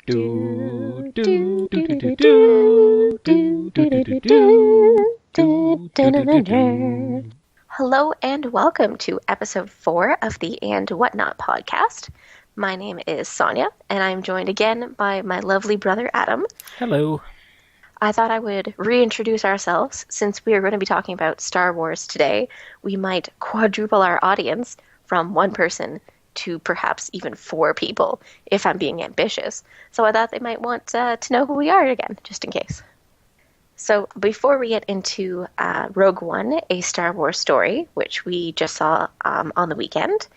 Do do do do do do do do do do do do do do. Hello and welcome to episode 4 of the And Whatnot podcast. My name is Sonia, and I'm joined again by my lovely brother Adam. Hello. I thought I would reintroduce ourselves. Since we are going to be talking about Star Wars today, we might quadruple our audience from one person to perhaps even 4 people, if I'm being ambitious. So I thought they might want to know who we are again, just in case. So before we get into Rogue One, a Star Wars story, which we just saw on the weekend,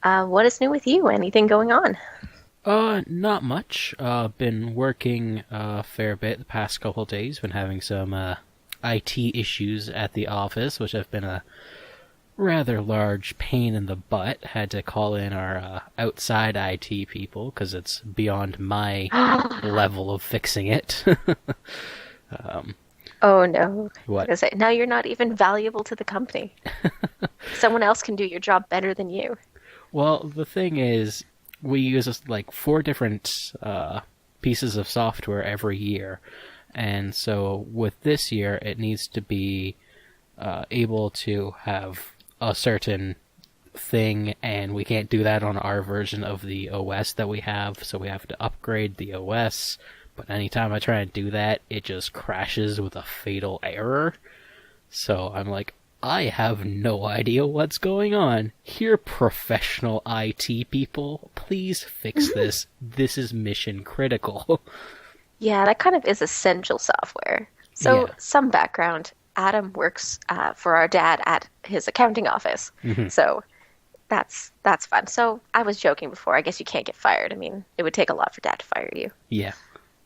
what is new with you? Anything going on? Not much. Been working a fair bit the past couple of days. Been having some IT issues at the office, which have been a rather large pain in the butt. Had to call in our outside IT people because it's beyond my level of fixing it. Oh no. What? Now you're not even valuable to the company. Someone else can do your job better than you. Well, the thing is, we use like 4 different pieces of software every year, and so with this year, it needs to be able to have a certain thing, and we can't do that on our version of the OS that we have, so we have to upgrade the OS. But anytime I try and do that, it just crashes with a fatal error. So I'm like, I have no idea what's going on. Here, professional IT people, please fix this. This is mission critical. Yeah, that kind of is essential software. So Yeah. some background. Adam works for our dad at his accounting office. So that's fun. So I was joking before. I guess you can't get fired. I mean, it would take a lot for dad to fire you. Yeah.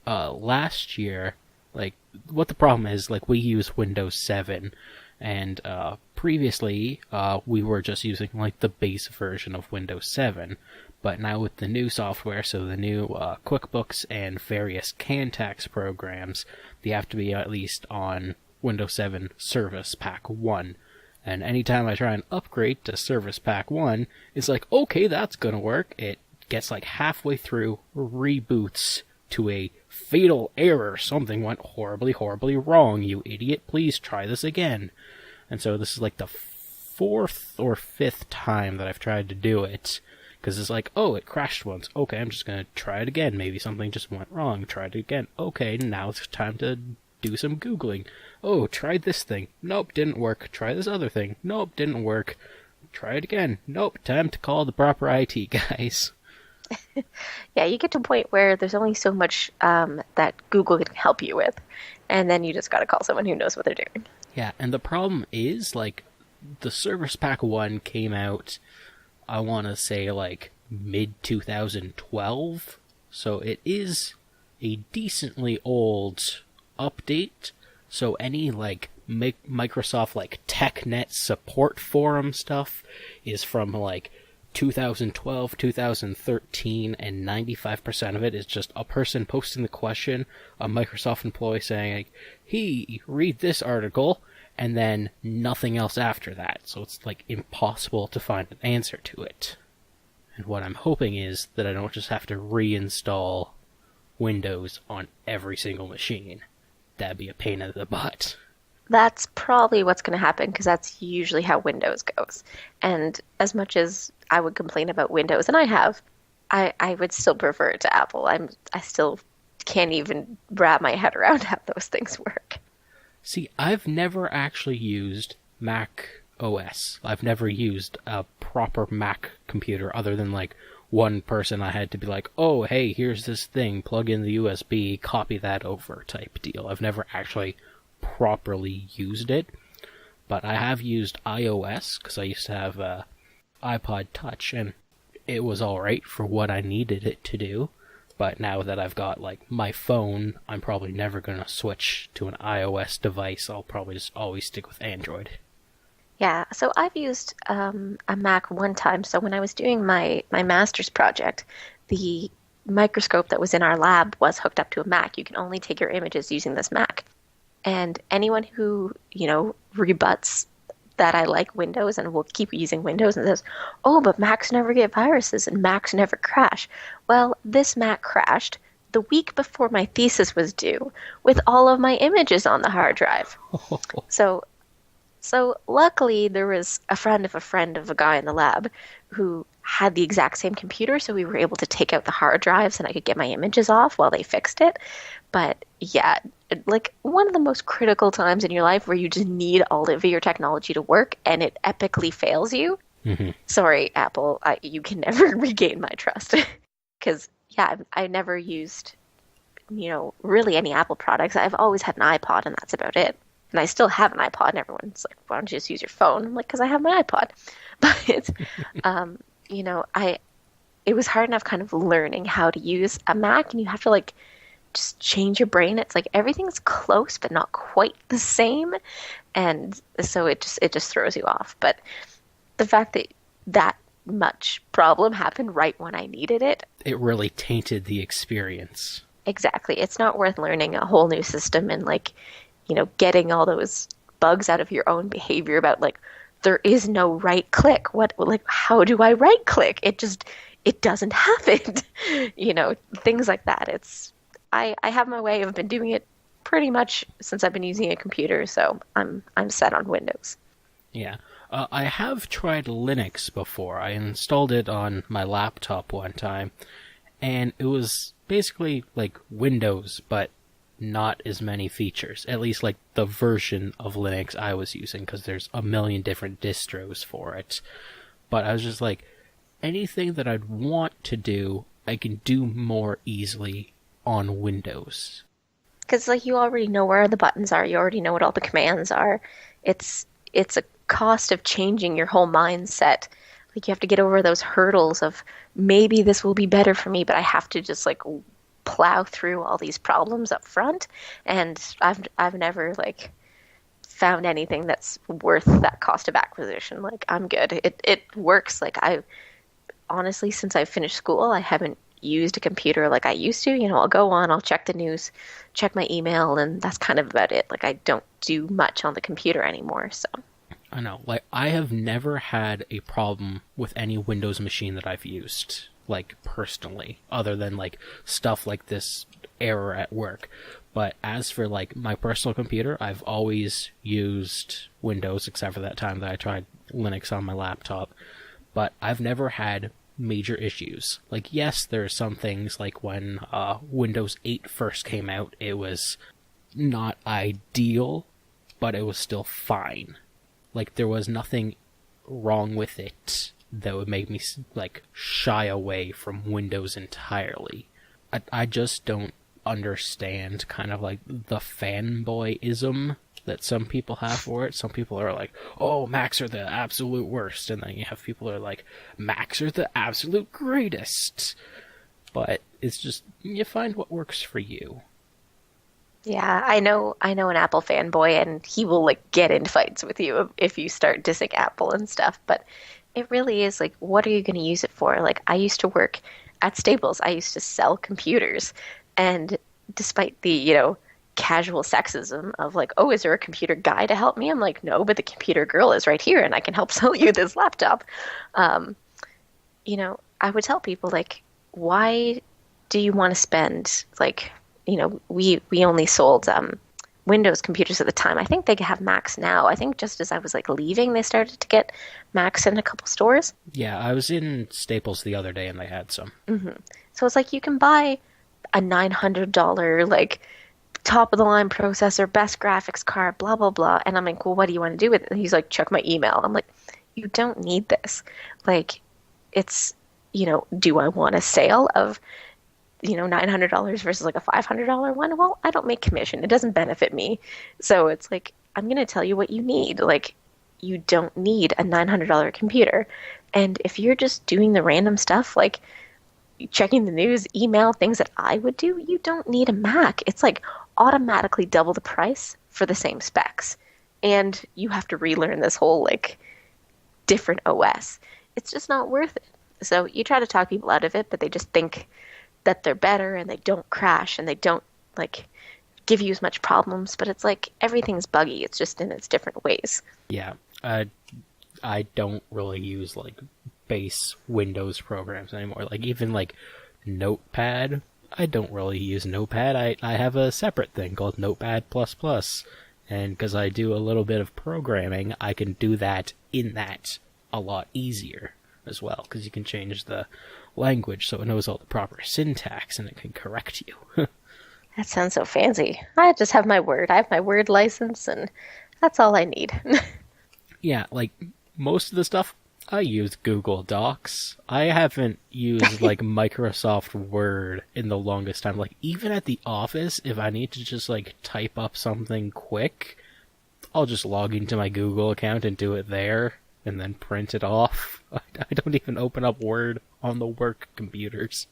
Last year, like, what the problem is, like, we use Windows 7, and previously, we were just using, like, the base version of Windows 7, but now with the new software, so the new QuickBooks and various Cantax programs, they have to be at least on Windows 7 Service Pack 1. And anytime I try and upgrade to Service Pack 1, it's like, okay, that's gonna work. It gets like halfway through, reboots to a fatal error. Something went horribly, horribly wrong, you idiot. Please try this again. And so this is like the 4th or 5th time that I've tried to do it. Because it's like, oh, it crashed once. Okay, I'm just gonna try it again. Maybe something just went wrong. Try it again. Okay, now it's time to do some Googling. Oh, tried this thing. Nope, didn't work. Try this other thing. Nope, didn't work. Try it again. Nope, time to call the proper IT guys. Yeah, you get to a point where there's only so much that Google can help you with, and then you just got to call someone who knows what they're doing. Yeah, and the problem is, like, the Service Pack 1 came out, I want to say, like, mid-2012, so it is a decently old update, so any, like, Microsoft, like, TechNet support forum stuff is from, like, 2012, 2013, and 95% of it is just a person posting the question, a Microsoft employee saying, like, hey, read this article, and then nothing else after that. So it's, like, impossible to find an answer to it. And what I'm hoping is that I don't just have to reinstall Windows on every single machine. That'd be a pain in the butt. That's probably what's going to happen because that's usually how Windows goes. And as much as I would complain about Windows, and I would still prefer it to Apple. I still can't even wrap my head around how those things work. See, I've never actually used Mac OS. I've never used a proper Mac computer other than, like, one person I had to be like, oh, hey, here's this thing, plug in the USB, copy that over type deal. I've never actually properly used it, but I have used iOS because I used to have iPod Touch, and it was alright for what I needed it to do. But now that I've got, like, my phone, I'm probably never going to switch to an iOS device. I'll probably just always stick with Android. Yeah, so I've used a Mac one time. So when I was doing my master's project, the microscope that was in our lab was hooked up to a Mac. You can only take your images using this Mac. And anyone who, rebuts that I like Windows and will keep using Windows and says, oh, but Macs never get viruses and Macs never crash. Well, this Mac crashed the week before my thesis was due with all of my images on the hard drive. So so luckily, there was a friend of a guy in the lab who had the exact same computer, so we were able to take out the hard drives and I could get my images off while they fixed it. But yeah, like one of the most critical times in your life where you just need all of your technology to work and it epically fails you. Hmm. Sorry, Apple, you can never regain my trust. Because yeah, I never used, really any Apple products. I've always had an iPod and that's about it. And I still have an iPod, and everyone's like, "Why don't you just use your phone?" I'm like, "Because I have my iPod." But I it was hard enough kind of learning how to use a Mac, and you have to like just change your brain. It's like everything's close, but not quite the same, and so it just throws you off. But the fact that that much problem happened right when I needed it, It really tainted the experience. exactly. It's not worth learning a whole new system and like getting all those bugs out of your own behavior about like there is no right click. How do I right click? It doesn't happen. Things like that. I have my way. I've been doing it pretty much since I've been using a computer, so I'm set on Windows. Yeah. I have tried Linux before. I installed it on my laptop one time, and it was basically like Windows, but not as many features. At least like the version of Linux I was using, because there's a million different distros for it. But I was just like, anything that I'd want to do, I can do more easily on Windows. Because like you already know where the buttons are, you already know what all the commands are. It's a cost of changing your whole mindset. Like you have to get over those hurdles of maybe this will be better for me, but I have to just like plow through all these problems up front. And I've never like found anything that's worth that cost of acquisition. Like I'm good. It works. Like I honestly, since I finished school, I haven't used a computer like I used to. I'll go on, I'll check the news, check my email, and that's kind of about it. Like I don't do much on the computer anymore, so. I know, like, I have never had a problem with any Windows machine that I've used, like, personally, other than, like, stuff like this error at work. But as for, like, my personal computer, I've always used Windows, except for that time that I tried Linux on my laptop. But I've never had major issues. Like, yes, there are some things, like when Windows 8 first came out, it was not ideal, but it was still fine. Like, there was nothing wrong with it that would make me, like, shy away from Windows entirely. I just don't understand kind of, like, the fanboyism that some people have for it. Some people are like, oh, Macs are the absolute worst. And then you have people who are like, Macs are the absolute greatest. But it's just, you find what works for you. Yeah, I know an Apple fanboy, and he will like get in fights with you if you start dissing Apple and stuff. But it really is like, what are you going to use it for? Like, I used to work at Staples. I used to sell computers, and despite the, casual sexism of like, oh, is there a computer guy to help me? I'm like, no, but the computer girl is right here, and I can help sell you this laptop. Um, I would tell people like, why do you want to spend like we only sold Windows computers at the time. I think they have Macs now. I think just as I was like leaving, they started to get Macs in a couple stores. Yeah, I was in Staples the other day and they had some. So it's like you can buy a $900 like top of the line processor, best graphics card, blah blah blah. And I'm like, well, what do you want to do with it? And he's like, check my email. I'm like, you don't need this. Like, it's do I want a sale of $900 versus like a $500 one? Well, I don't make commission. It doesn't benefit me. So it's like, I'm going to tell you what you need. Like, you don't need a $900 computer. And if you're just doing the random stuff, like checking the news, email, things that I would do, you don't need a Mac. It's like automatically double the price for the same specs. And you have to relearn this whole like different OS. It's just not worth it. So you try to talk people out of it, but they just think that they're better and they don't crash and they don't like give you as much problems, but it's like everything's buggy. It's just in its different ways. Yeah. I don't really use like base Windows programs anymore. Like even like Notepad, I don't really use Notepad. I have a separate thing called Notepad++. And because I do a little bit of programming, I can do that in that a lot easier as well. Because you can change the language so it knows all the proper syntax and it can correct you. That sounds so fancy. I just have my Word. I have my Word license, and that's all I need. Yeah, like, most of the stuff, I use Google Docs. I haven't used, like, Microsoft Word in the longest time. Like, even at the office, if I need to just, like, type up something quick, I'll just log into my Google account and do it there, and then print it off. I don't even open up Word on the work computers.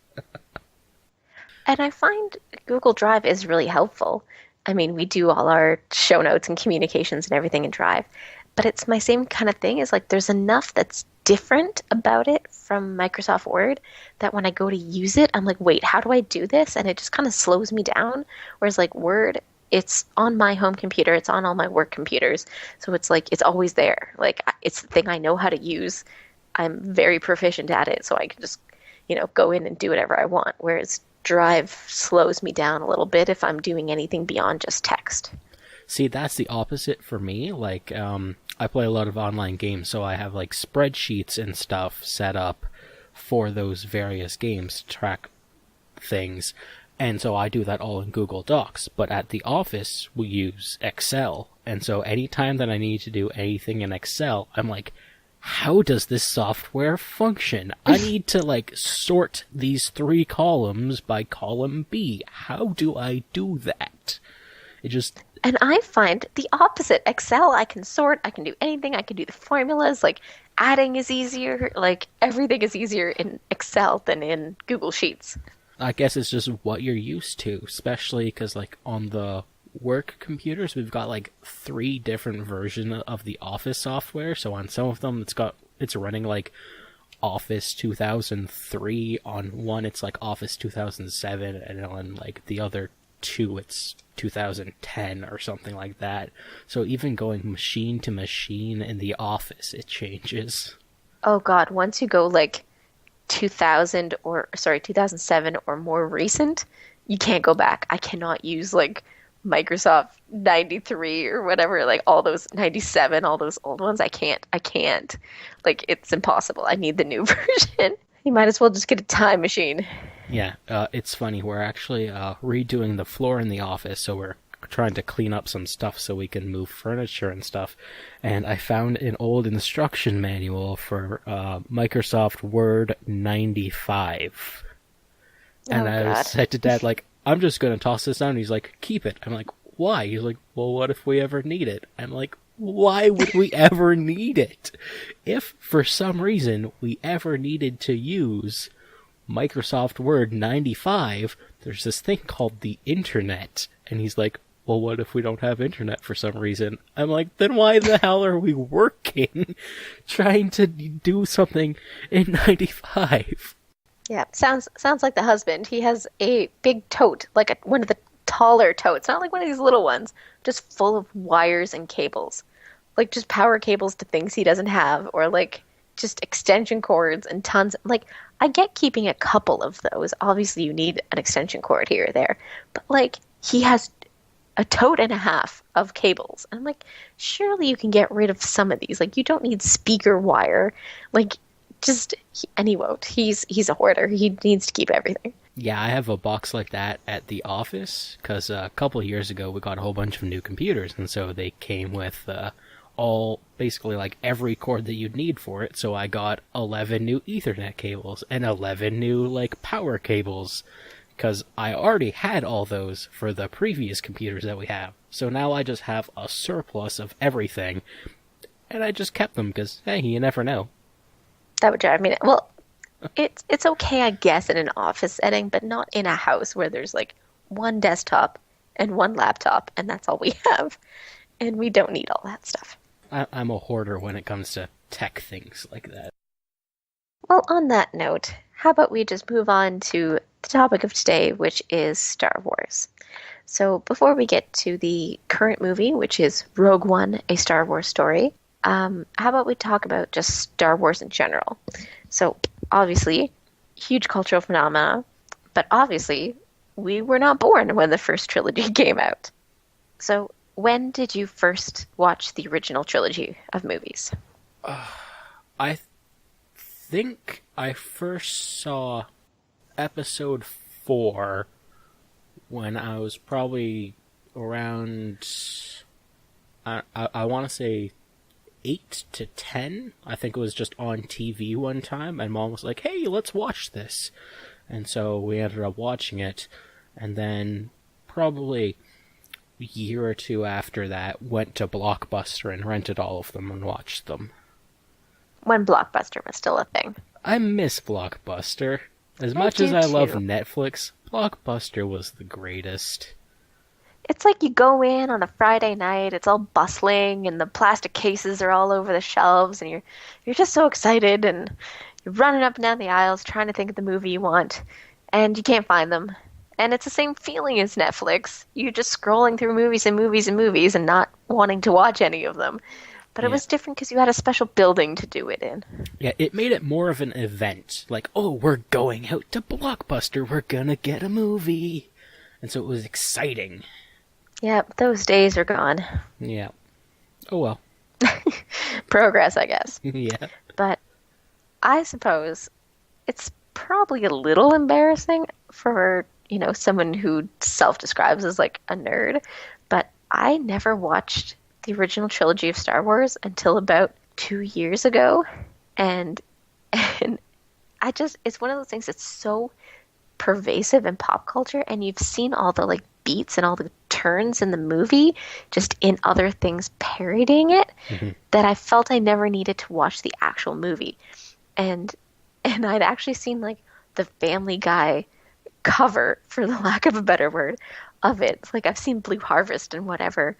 And I find Google Drive is really helpful. I mean, we do all our show notes and communications and everything in Drive, but it's my same kind of thing. Is like there's enough that's different about it from Microsoft Word that when I go to use it, I'm like, wait, how do I do this? And it just kind of slows me down. Whereas like Word, it's on my home computer, it's on all my work computers, so it's like it's always there. Like it's the thing I know how to use. I'm very proficient at it, so I can just go in and do whatever I want. Whereas Drive slows me down a little bit if I'm doing anything beyond just text. See, that's the opposite for me. Like, I play a lot of online games, so I have, like, spreadsheets and stuff set up for those various games to track things. And so I do that all in Google Docs. But at the office, we use Excel. And so anytime that I need to do anything in Excel, I'm like, how does this software function? I need to, like, sort these 3 columns by column B. How do I do that? It just... And I find the opposite. Excel, I can sort, I can do anything, I can do the formulas, like, adding is easier, like, everything is easier in Excel than in Google Sheets. I guess it's just what you're used to, especially because, like, on the work computers, we've got like 3 different versions of the Office software. So on some of them, it's running like Office 2003. On one, it's like Office 2007, and on like the other 2, it's 2010 or something like that. So even going machine to machine in the Office, it changes. Oh God, once you go like 2007 or more recent, you can't go back. I cannot use like Microsoft 93 or whatever, like all those 97, all those old ones. I can't. Like, it's impossible. I need the new version. You might as well just get a time machine. Yeah, it's funny. We're actually redoing the floor in the office, so we're trying to clean up some stuff so we can move furniture and stuff. And I found an old instruction manual for Microsoft Word 95. And I said to Dad, like, I'm just going to toss this down. And he's like, keep it. I'm like, why? He's like, well, what if we ever need it? I'm like, why would we ever need it? If, for some reason, we ever needed to use Microsoft Word 95, there's this thing called the Internet. And he's like, well, what if we don't have Internet for some reason? I'm like, then why the hell are we working trying to do something in 95? Yeah, sounds like the husband. He has a big tote, like one of the taller totes, not like one of these little ones, just full of wires and cables. Like just power cables to things he doesn't have, or like just extension cords and tons. Like, I get keeping a couple of those. Obviously, you need an extension cord here or there. But like, he has a tote and a half of cables. And I'm like, surely you can get rid of some of these. Like, you don't need speaker wire. Like, and he won't. He's a hoarder. He needs to keep everything. Yeah, I have a box like that at the office, because a couple of years ago we got a whole bunch of new computers, and so they came with basically like every cord that you'd need for it. So I got 11 new Ethernet cables and 11 new like power cables, because I already had all those for the previous computers that we have. So now I just have a surplus of everything, and I just kept them because, hey, you never know. That would drive me. Well, it's okay, I guess, in an office setting, but not in a house where there's like one desktop and one laptop, and that's all we have. And we don't need all that stuff. I'm a hoarder when it comes to tech things like that. Well, on that note, how about we just move on to the topic of today, which is Star Wars. So before we get to the current movie, which is Rogue One, A Star Wars Story, how about we talk about just Star Wars in general? So, obviously, huge cultural phenomena, but obviously, we were not born when the first trilogy came out. So, when did you first watch the original trilogy of movies? I think I first saw episode 4 when I was probably around, I want to say 8 to 10. I think it was just on TV one time, and Mom was like, hey, let's watch this. And so we ended up watching it, and then probably a year or two after that, went to Blockbuster and rented all of them and watched them. When Blockbuster was still a thing. I miss Blockbuster. As I much do as I love too. Netflix, Blockbuster was the greatest. It's like you go in on a Friday night, it's all bustling and the plastic cases are all over the shelves and you're just so excited and you're running up and down the aisles trying to think of the movie you want and you can't find them. And it's the same feeling as Netflix. You're just scrolling through movies and movies and movies and not wanting to watch any of them. But it Yeah. was different because you had a special building to do it in. Yeah, it made it more of an event. Like, oh, we're going out to Blockbuster, we're gonna get a movie. And so it was exciting. Yep, those days are gone. Yeah. Oh well. Progress, I guess. Yeah. But I suppose it's probably a little embarrassing for, someone who self-describes as like a nerd, but I never watched the original trilogy of Star Wars until about 2 years ago. And and it's one of those things that's so pervasive in pop culture and you've seen all the like beats and all the turns in the movie just in other things parodying it that I felt I never needed to watch the actual movie. And I'd actually seen like the Family Guy cover, for the lack of a better word, of it. It's like I've seen Blue Harvest and whatever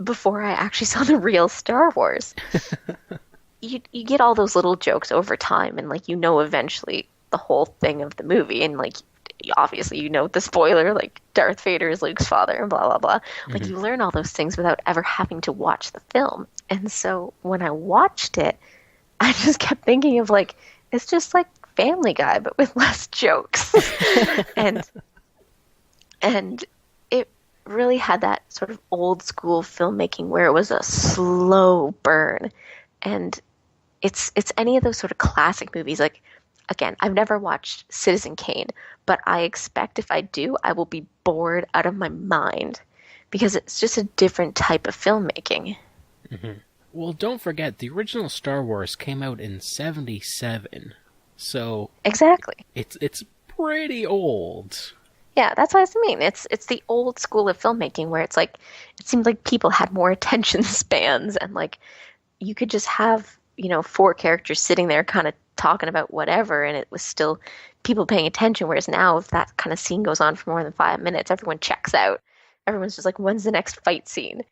before I actually saw the real Star Wars. You get all those little jokes over time and like eventually the whole thing of the movie and like obviously the spoiler like Darth Vader is Luke's father and blah blah blah. Like you learn all those things without ever having to watch the film. And so when I watched it, I just kept thinking of like it's just like Family Guy but with less jokes. and and it really had that sort of old school filmmaking where it was a slow burn. And it's any of those sort of classic movies. Like, again, I've never watched Citizen Kane, but I expect if I do, I will be bored out of my mind because it's just a different type of filmmaking. Well, don't forget, the original Star Wars came out in 1977, so Exactly. it's pretty old. Yeah, that's what I mean. It's the old school of filmmaking where it's like it seemed like people had more attention spans and like you could just have, 4 characters sitting there kind of talking about whatever and it was still people paying attention. Whereas now if that kind of scene goes on for more than 5 minutes, everyone checks out. Everyone's just like, when's the next fight scene?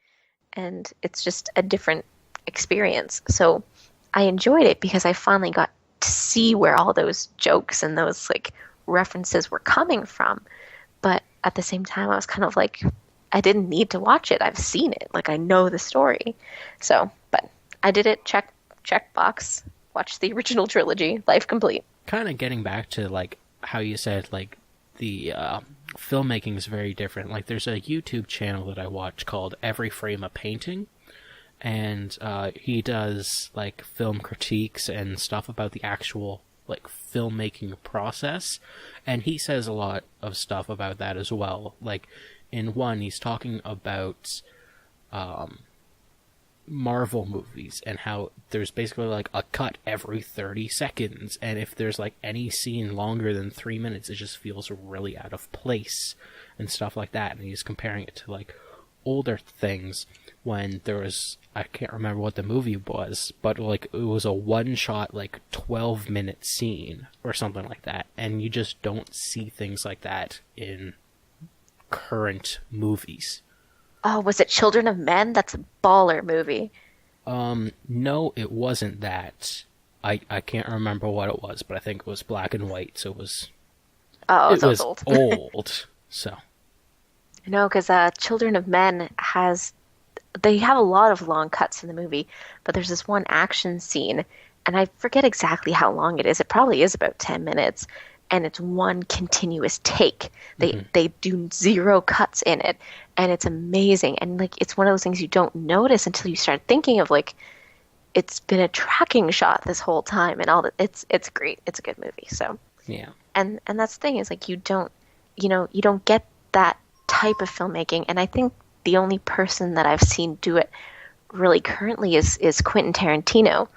And it's just a different experience. So I enjoyed it because I finally got to see where all those jokes and those like references were coming from. But at the same time, I was kind of like, I didn't need to watch it. I've seen it. Like I know the story. So, but I did it. Check box. Watch the original trilogy. Life complete. Kind of getting back to like how you said like the filmmaking is very different. Like there's a YouTube channel that I watch called Every Frame a Painting, and he does like film critiques and stuff about the actual like filmmaking process, and he says a lot of stuff about that as well. Like in one, he's talking about Marvel movies and how there's basically like a cut every 30 seconds, and if there's like any scene longer than 3 minutes, it just feels really out of place and stuff like that. And he's comparing it to like older things when there was, I can't remember what the movie was, but like it was a one shot like 12-minute scene or something like that, and you just don't see things like that in current movies. Oh, was it Children of Men? That's a baller movie. No, it wasn't that. I can't remember what it was, but I think it was black and white, so it was Oh, it so was it's old. old. So No, because Children of Men they have a lot of long cuts in the movie, but there's this one action scene, and I forget exactly how long it is. It probably is about 10 minutes, and it's one continuous take. They Hmm. they do zero cuts in it, and it's amazing. And like it's one of those things you don't notice until you start thinking of like it's been a tracking shot this whole time and all that. It's great. It's a good movie. So Yeah. and that's the thing is like you don't get that type of filmmaking. And I think the only person that I've seen do it really currently is Quentin Tarantino.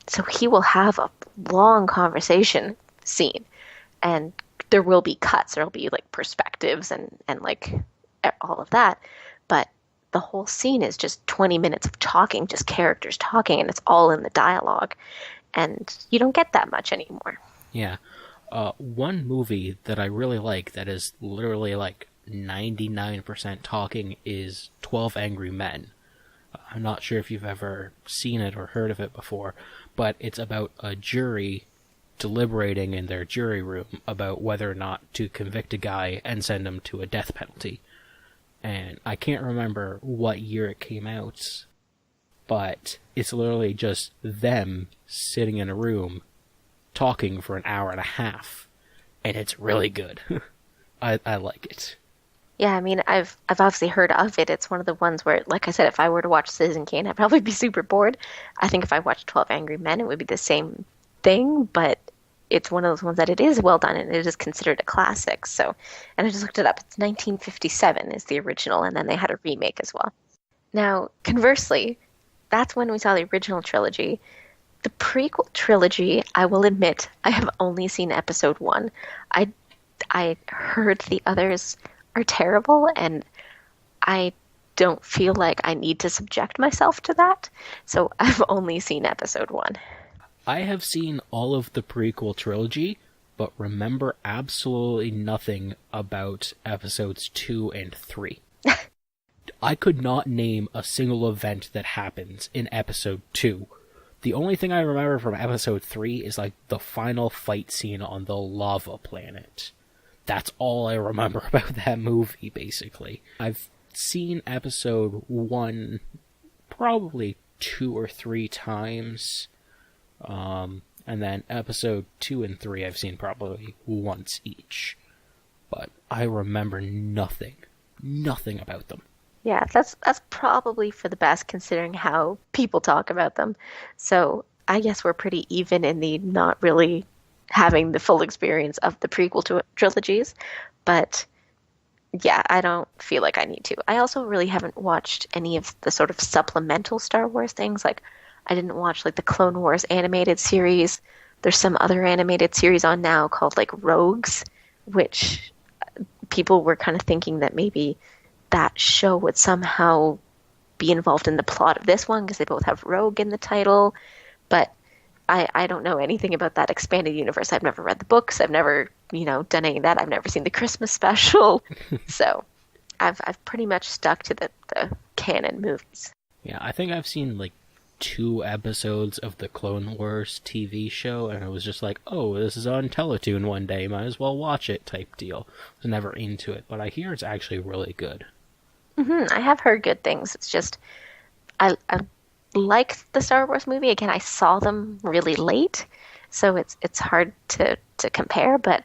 So he will have a long conversation scene, and there will be cuts. There'll be like perspectives and like all of that, but the whole scene is just 20 minutes of talking, just characters talking, and it's all in the dialogue. And you don't get that much anymore. Yeah. One movie that I really like that is literally like 99% talking is 12 Angry Men. I'm not sure if you've ever seen it or heard of it before, but it's about a jury deliberating in their jury room about whether or not to convict a guy and send him to a death penalty. And I can't remember what year it came out, but it's literally just them sitting in a room talking for an hour and a half, and it's really good. I like it. Yeah, I mean, I've obviously heard of it. It's one of the ones where, like I said, if I were to watch Citizen Kane, I'd probably be super bored. I think if I watched 12 Angry Men, it would be the same thing, but it's one of those ones that it is well done and it is considered a classic. So, and I just looked it up. It's 1957 is the original, and then they had a remake as well. Now, conversely, that's when we saw the original trilogy. The prequel trilogy, I will admit, I have only seen episode one. I I heard the others are terrible, and I don't feel like I need to subject myself to that. So I've only seen episode one. I have seen all of the prequel trilogy, but remember absolutely nothing about episodes 2 and 3. I could not name a single event that happens in episode 2. The only thing I remember from episode 3 is like the final fight scene on the lava planet. That's all I remember about that movie, basically. I've seen episode 1 probably 2 or 3 times. And then episode 2 and 3 I've seen probably once each. But I remember nothing about them. Yeah, that's probably for the best considering how people talk about them. So I guess we're pretty even in the not really having the full experience of the prequel to trilogies. But yeah, I don't feel like I need to. I also really haven't watched any of the sort of supplemental Star Wars things. Like, I didn't watch like the Clone Wars animated series. There's some other animated series on now called like Rogues, which people were kind of thinking that maybe that show would somehow be involved in the plot of this one because they both have Rogue in the title. But I don't know anything about that expanded universe. I've never read the books. I've never, done any of that. I've never seen the Christmas special. So I've pretty much stuck to the canon movies. Yeah, I think I've seen like 2 episodes of the Clone Wars TV show, and I was just like, oh, this is on Teletoon one day, might as well watch it type deal. I was never into it, but I hear it's actually really good. I have heard good things. It's just I like the Star Wars movie. Again, I saw them really late, so it's hard to compare, but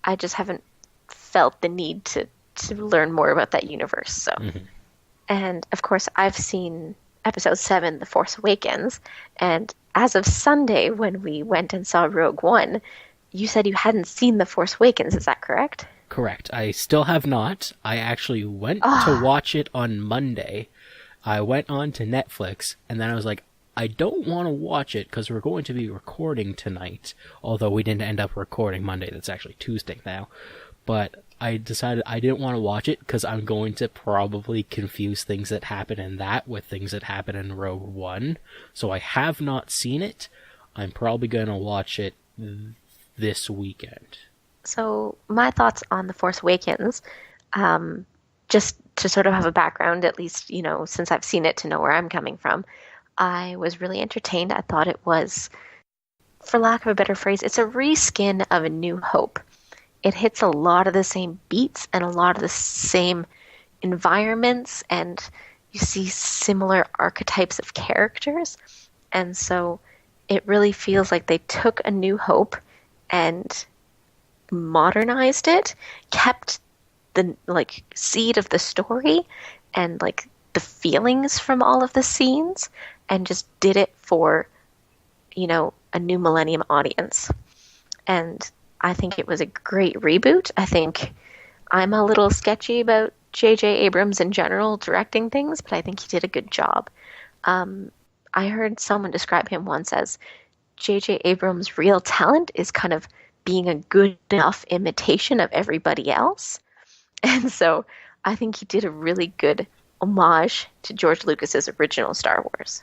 I just haven't felt the need to learn more about that universe. So, And of course, I've seen episode 7, The Force Awakens, and as of Sunday when we went and saw Rogue One, you said you hadn't seen The Force Awakens. Is that correct? Correct. I still have not. I actually went to watch it on Monday. I went on to Netflix, and then I was like, I don't want to watch it because we're going to be recording tonight. Although we didn't end up recording Monday. That's actually Tuesday now. But I decided I didn't want to watch it because I'm going to probably confuse things that happen in that with things that happen in Rogue One. So I have not seen it. I'm probably going to watch it this weekend. So my thoughts on The Force Awakens, just to sort of have a background, at least, since I've seen it to know where I'm coming from, I was really entertained. I thought it was, for lack of a better phrase, it's a reskin of A New Hope. It hits a lot of the same beats and a lot of the same environments, and you see similar archetypes of characters. And so it really feels like they took A New Hope and modernized it, kept the like seed of the story and like the feelings from all of the scenes and just did it for, a new millennium audience. And I think it was a great reboot. I think I'm a little sketchy about J.J. Abrams in general directing things, but I think he did a good job. I heard someone describe him once as J.J. Abrams' real talent is kind of being a good enough imitation of everybody else. And so I think he did a really good homage to George Lucas's original Star Wars.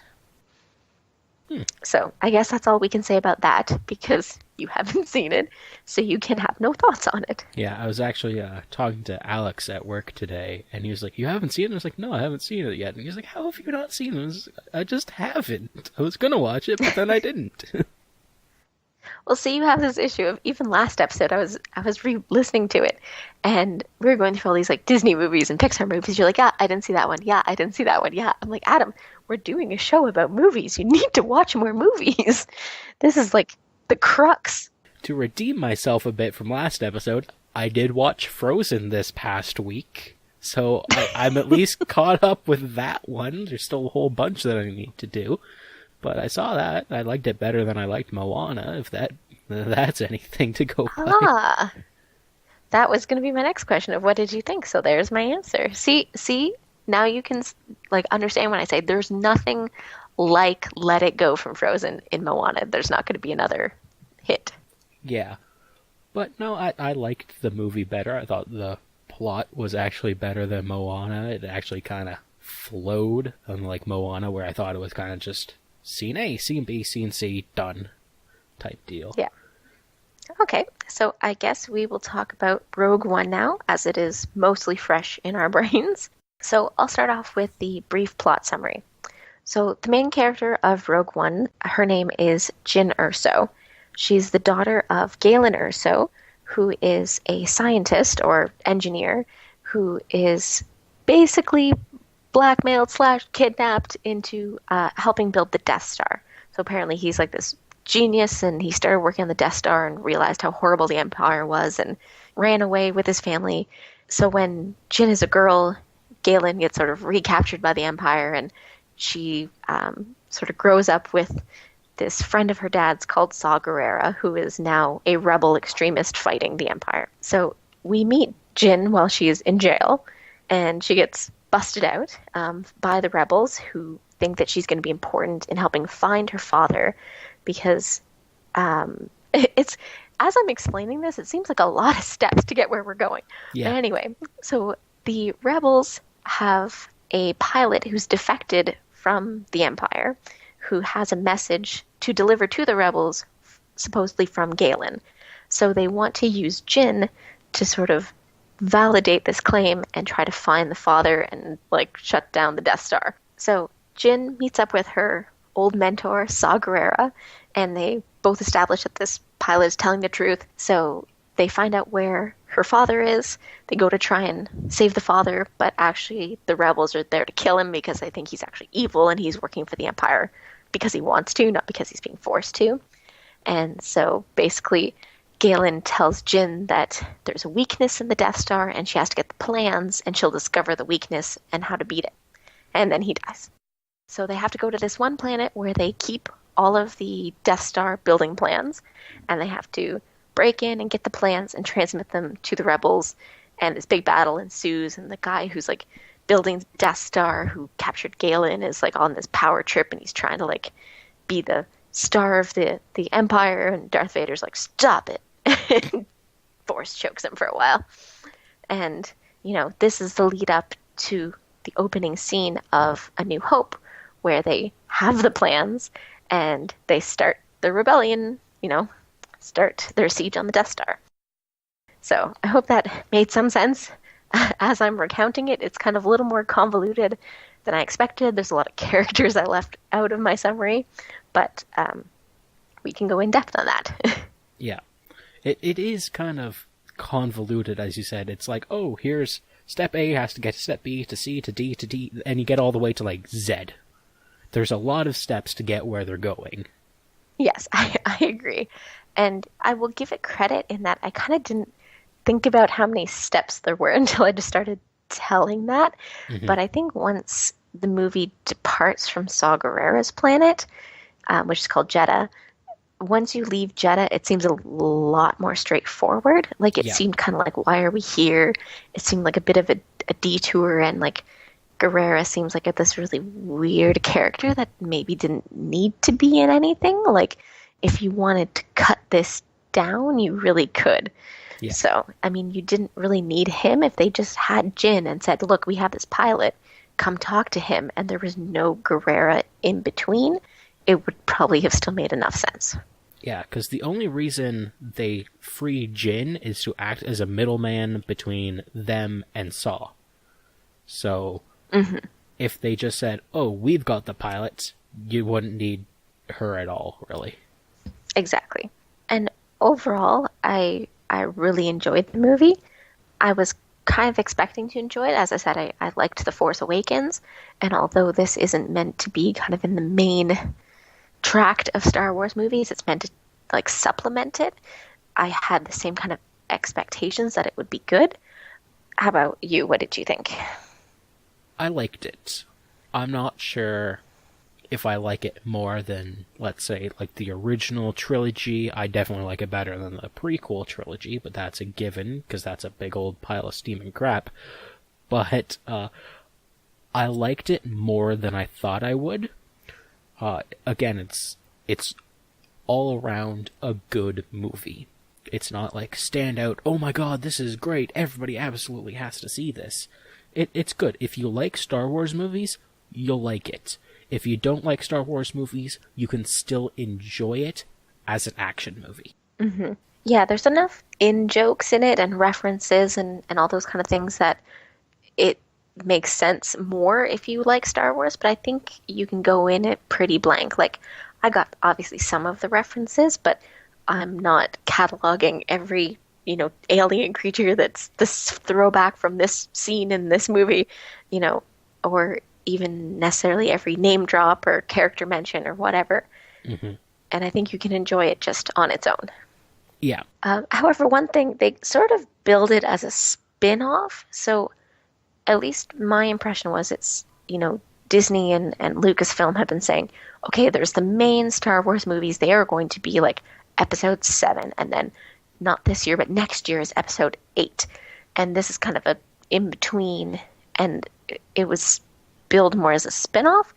So I guess that's all we can say about that because you haven't seen it, so you can have no thoughts on it. Yeah, I was actually talking to Alex at work today, and he was like, "You haven't seen it?" I was like, "No, I haven't seen it yet." And he's like, "How have you not seen it?" I just haven't. I was gonna watch it, but then I didn't. Well, see, you have this issue of even last episode, I was re-listening to it, and we were going through all these like Disney movies and Pixar movies. You're like, yeah, I didn't see that one. Yeah, I didn't see that one. Yeah, I'm like, Adam, we're doing a show about movies. You need to watch more movies. This is like the crux. To redeem myself a bit from last episode, I did watch Frozen this past week, so I'm at least caught up with that one. There's still a whole bunch that I need to do. But I saw that. I liked it better than I liked Moana, if that's anything to go by. That was going to be my next question of what did you think? So there's my answer. See, now you can like understand when I say there's nothing like Let It Go from Frozen in Moana. There's not going to be another hit. Yeah. But no, I liked the movie better. I thought the plot was actually better than Moana. It actually kind of flowed, unlike Moana, where I thought it was kind of just scene A, scene B, scene C, done type deal. Yeah. Okay, so I guess we will talk about Rogue One now, as it is mostly fresh in our brains. So I'll start off with the brief plot summary. So the main character of Rogue One, her name is Jyn Erso. She's the daughter of Galen Erso, who is a scientist or engineer who is basically blackmailed / kidnapped into helping build the Death Star. So apparently he's like this genius, and he started working on the Death Star and realized how horrible the Empire was and ran away with his family. So when Jyn is a girl, Galen gets sort of recaptured by the Empire, and she sort of grows up with this friend of her dad's called Saw Gerrera, who is now a rebel extremist fighting the Empire. So we meet Jyn while she is in jail, and she gets busted out by the rebels who think that she's going to be important in helping find her father, because it's, as I'm explaining this, it seems like a lot of steps to get where we're going. Yeah. But anyway, so the rebels have a pilot who's defected from the Empire, who has a message to deliver to the rebels, supposedly from Galen. So they want to use Jyn to sort of validate this claim and try to find the father and like shut down the Death Star. So Jyn meets up with her old mentor, Saw Gerrera, and they both establish that this pilot is telling the truth. So they find out where her father is. They go to try and save the father, but actually the rebels are there to kill him because they think he's actually evil and he's working for the Empire because he wants to, not because he's being forced to. And so basically Galen tells Jyn that there's a weakness in the Death Star and she has to get the plans and she'll discover the weakness and how to beat it. And then he dies. So they have to go to this one planet where they keep all of the Death Star building plans, and they have to break in and get the plans and transmit them to the rebels. And this big battle ensues, and the guy who's like building the Death Star, who captured Galen, is like on this power trip, and he's trying to like be the star of the Empire, and Darth Vader's like, stop it. Force chokes him for a while. And, this is the lead up to the opening scene of A New Hope, where they have the plans and they start the rebellion, start their siege on the Death Star. So I hope that made some sense. As I'm recounting it, it's kind of a little more convoluted than I expected. There's a lot of characters I left out of my summary, but we can go in depth on that. Yeah. It is kind of convoluted, as you said. It's like, oh, here's step A has to get to step B to C to D to D, and you get all the way to like Z. There's a lot of steps to get where they're going. Yes, I agree. And I will give it credit in that I kind of didn't think about how many steps there were until I just started telling that. Hmm. But I think once the movie departs from Saw Gerrera's planet, which is called Jeddah, once you leave Jeddah, it seems a lot more straightforward. Like it Yeah. seemed kind of like, why are we here? It seemed like a bit of a detour, and like Guerrera seems like this really weird character that maybe didn't need to be in anything. Like if you wanted to cut this down, you really could. Yeah. So, I mean, you didn't really need him if they just had Jin and said, look, we have this pilot, come talk to him, and there was no Guerrera in between, it would probably have still made enough sense. Yeah, because the only reason they free Jin is to act as a middleman between them and Saw. So, if they just said, oh, we've got the pilot, you wouldn't need her at all, really. Exactly. And overall, I really enjoyed the movie. I was kind of expecting to enjoy it. As I said, I liked The Force Awakens, and although this isn't meant to be kind of in the main tract of Star Wars movies, it's meant to like supplement it. I had the same kind of expectations that it would be good. How about you? What did you think? I liked it. I'm not sure if I like it more than, let's say, like the original trilogy. I definitely like it better than the prequel trilogy, but that's a given, because that's a big old pile of steaming crap. But I liked it more than I thought I would. Again, it's all around a good movie. It's not like stand out, oh my god, this is great, everybody absolutely has to see this. It's good. If you like Star Wars movies, you'll like it. If you don't like Star Wars movies, you can still enjoy it as an action movie. Yeah, there's enough in jokes in it and references and all those kind of things that it makes sense more if you like Star Wars, but I think you can go in it pretty blank. Like, I got obviously some of the references, but I'm not cataloging every, alien creature that's this throwback from this scene in this movie, or even necessarily every name drop or character mention or whatever. Hmm. And I think you can enjoy it just on its own. Yeah. However, one thing, they sort of build it as a spin-off. So at least my impression was it's, Disney and Lucasfilm have been saying, okay, there's the main Star Wars movies. They are going to be like episode 7, and then not this year, but next year is episode 8. And this is kind of a in between, and it was billed more as a spin-off.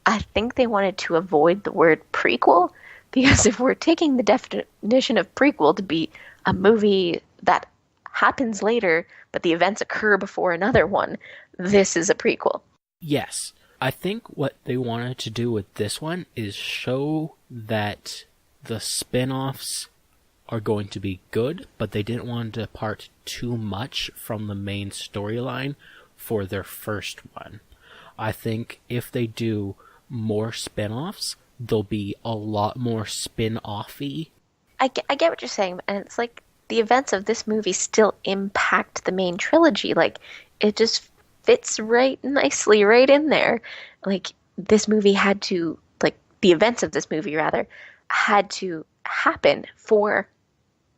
I think they wanted to avoid the word prequel, because if we're taking the definition of prequel to be a movie that happens later, but the events occur before another one, this is a prequel. Yes. I think what they wanted to do with this one is show that the spin-offs are going to be good, but they didn't want to depart too much from the main storyline for their first one. I think if they do more spin-offs, they'll be a lot more spin-offy. I get what you're saying, and it's like the events of this movie still impact the main trilogy. Like, it just fits right nicely right in there. Like, this movie had to, like, the events of this movie, rather, had to happen for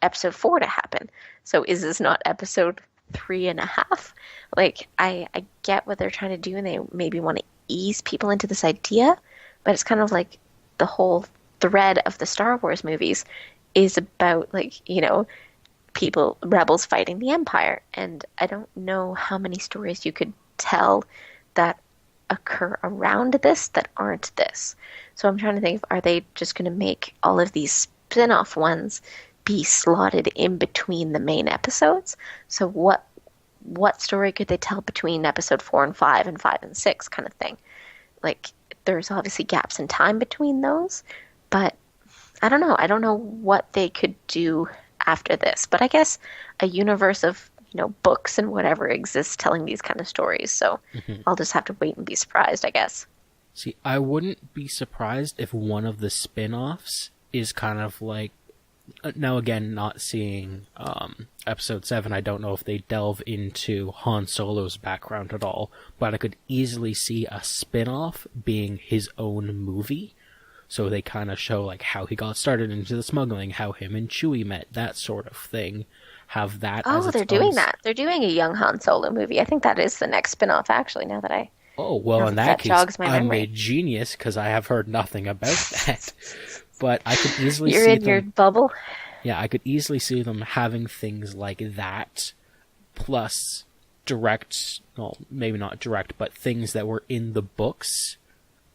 episode 4 to happen. So is this not episode 3.5? Like, I get what they're trying to do, and they maybe want to ease people into this idea, but it's kind of like the whole thread of the Star Wars movies is about, like, people, rebels fighting the Empire. And I don't know how many stories you could tell that occur around this that aren't this. So I'm trying to think, are they just going to make all of these spin-off ones be slotted in between the main episodes? So what story could they tell between episode 4 and 5 and 5 and 6 kind of thing? Like, there's obviously gaps in time between those, but I don't know. I don't know what they could do after this. But I guess a universe of, books and whatever exists telling these kind of stories. So I'll just have to wait and be surprised, I guess. See, I wouldn't be surprised if one of the spin-offs is kind of like, now again, not seeing episode 7, I don't know if they delve into Han Solo's background at all, but I could easily see a spin-off being his own movie. So they kind of show like how he got started into the smuggling, how him and Chewie met, that sort of thing. Have that as Oh, its they're doing own. that. They're doing a young Han Solo movie. I think that is the next spin-off, actually, Oh, well, now in that that case, jogs my I'm memory. a genius because I have heard nothing about that. But I could easily You're see in your them. bubble. Yeah, I could easily see them having things like that, plus direct, well, maybe not direct, but things that were in the books,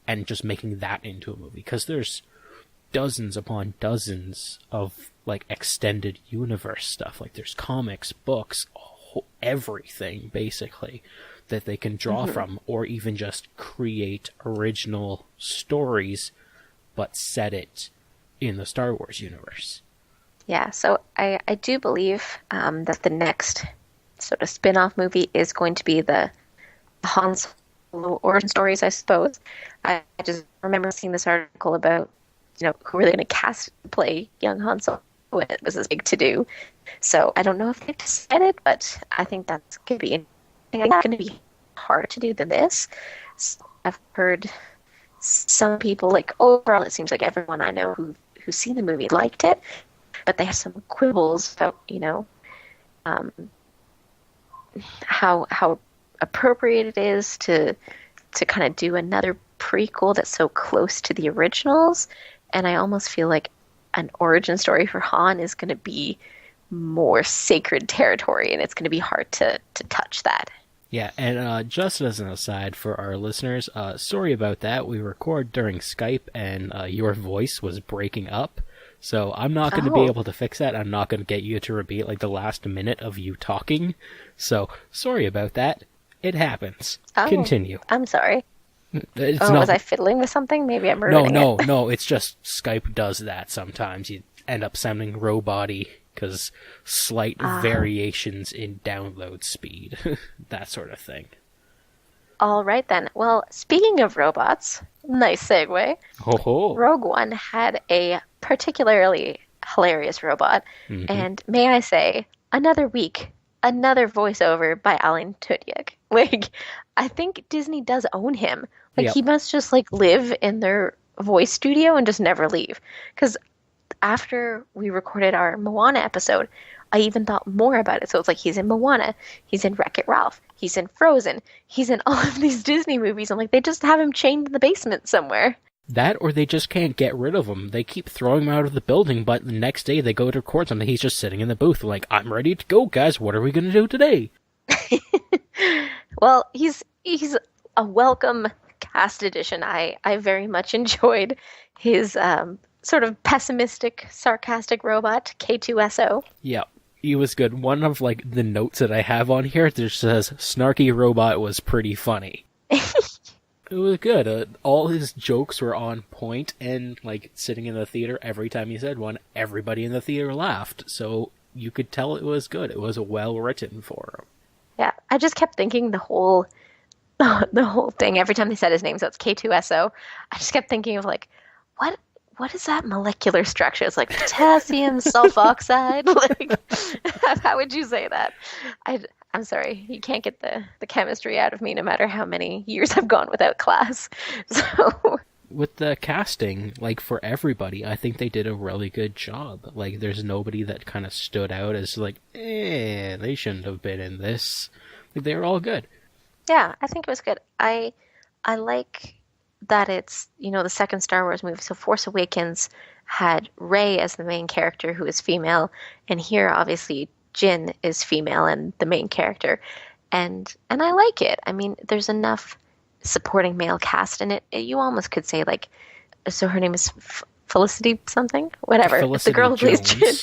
and just making that into a movie. Because there's dozens upon dozens of like extended universe stuff. Like there's comics, books, everything basically that they can draw from, or even just create original stories, but set it in the Star Wars universe. Yeah, so I do believe that the next sort of spin-off movie is going to be the Han Solo origin stories, I suppose. I just remember seeing this article about, who are they going to cast to play young Han Solo. It was this big to-do. So I don't know if they've decided, but I think that's going to be harder to do than this. So I've heard some people, like, overall it seems like everyone I know who's seen the movie liked it, but they have some quibbles about, how appropriate it is to kind of do another prequel that's so close to the originals. And I almost feel like an origin story for Han is going to be more sacred territory, and it's going to be hard to touch that. Yeah, and just as an aside for our listeners, sorry about that. We record during Skype, and your voice was breaking up. So I'm not going to be able to fix that. I'm not going to get you to repeat like the last minute of you talking. So sorry about that. It happens. Oh, Continue. I'm sorry. It's Was I fiddling with something? Maybe I'm ruining it. No. It's just Skype does that sometimes. You end up sounding robot-y because slight variations in download speed. That sort of thing. All right, then. Well, speaking of robots, nice segue. Ho-ho. Rogue One had a particularly hilarious robot. Mm-hmm. And may I say, another week, another voiceover by Alan Tudyk. Like, I think Disney does own him. Like, Yep. he must just, like, live in their voice studio and just never leave. Because after we recorded our Moana episode, I even thought more about it. So it's like he's in Moana, he's in Wreck-It Ralph, he's in Frozen, he's in all of these Disney movies. I'm like, they just have him chained in the basement somewhere. That, or they just can't get rid of him. They keep throwing him out of the building, but the next day they go to record something, he's just sitting in the booth like, I'm ready to go, guys. What are we going to do today? Well, he's a welcome cast addition. I very much enjoyed his sort of pessimistic, sarcastic robot, K2SO. Yeah, he was good. One of, like, the notes that I have on here that says, snarky robot was pretty funny. It was good. All his jokes were on point, and, like, sitting in the theater, every time he said one, everybody in the theater laughed. So you could tell it was good. It was well written for him. Yeah, I just kept thinking the whole thing, every time they said his name, so it's K2SO, I just kept thinking of, like, what is that molecular structure? It's like potassium sulfoxide. Like, how would you say that? I'm sorry, you can't get the chemistry out of me no matter how many years I've gone without class. So With the casting, like, for everybody, I think they did a really good job. Like, there's nobody that kind of stood out as, like, they shouldn't have been in this. Like, they were all good. yeah, I think it was good. I like that it's, the second Star Wars movie. So Force Awakens had Rey as the main character who is female, and here obviously Jin is female and the main character. And I like it. I mean, there's enough supporting male cast in it. You almost could say, like, so her name is Felicity something? Whatever. It's the Felicity girl who plays Jones. Jin.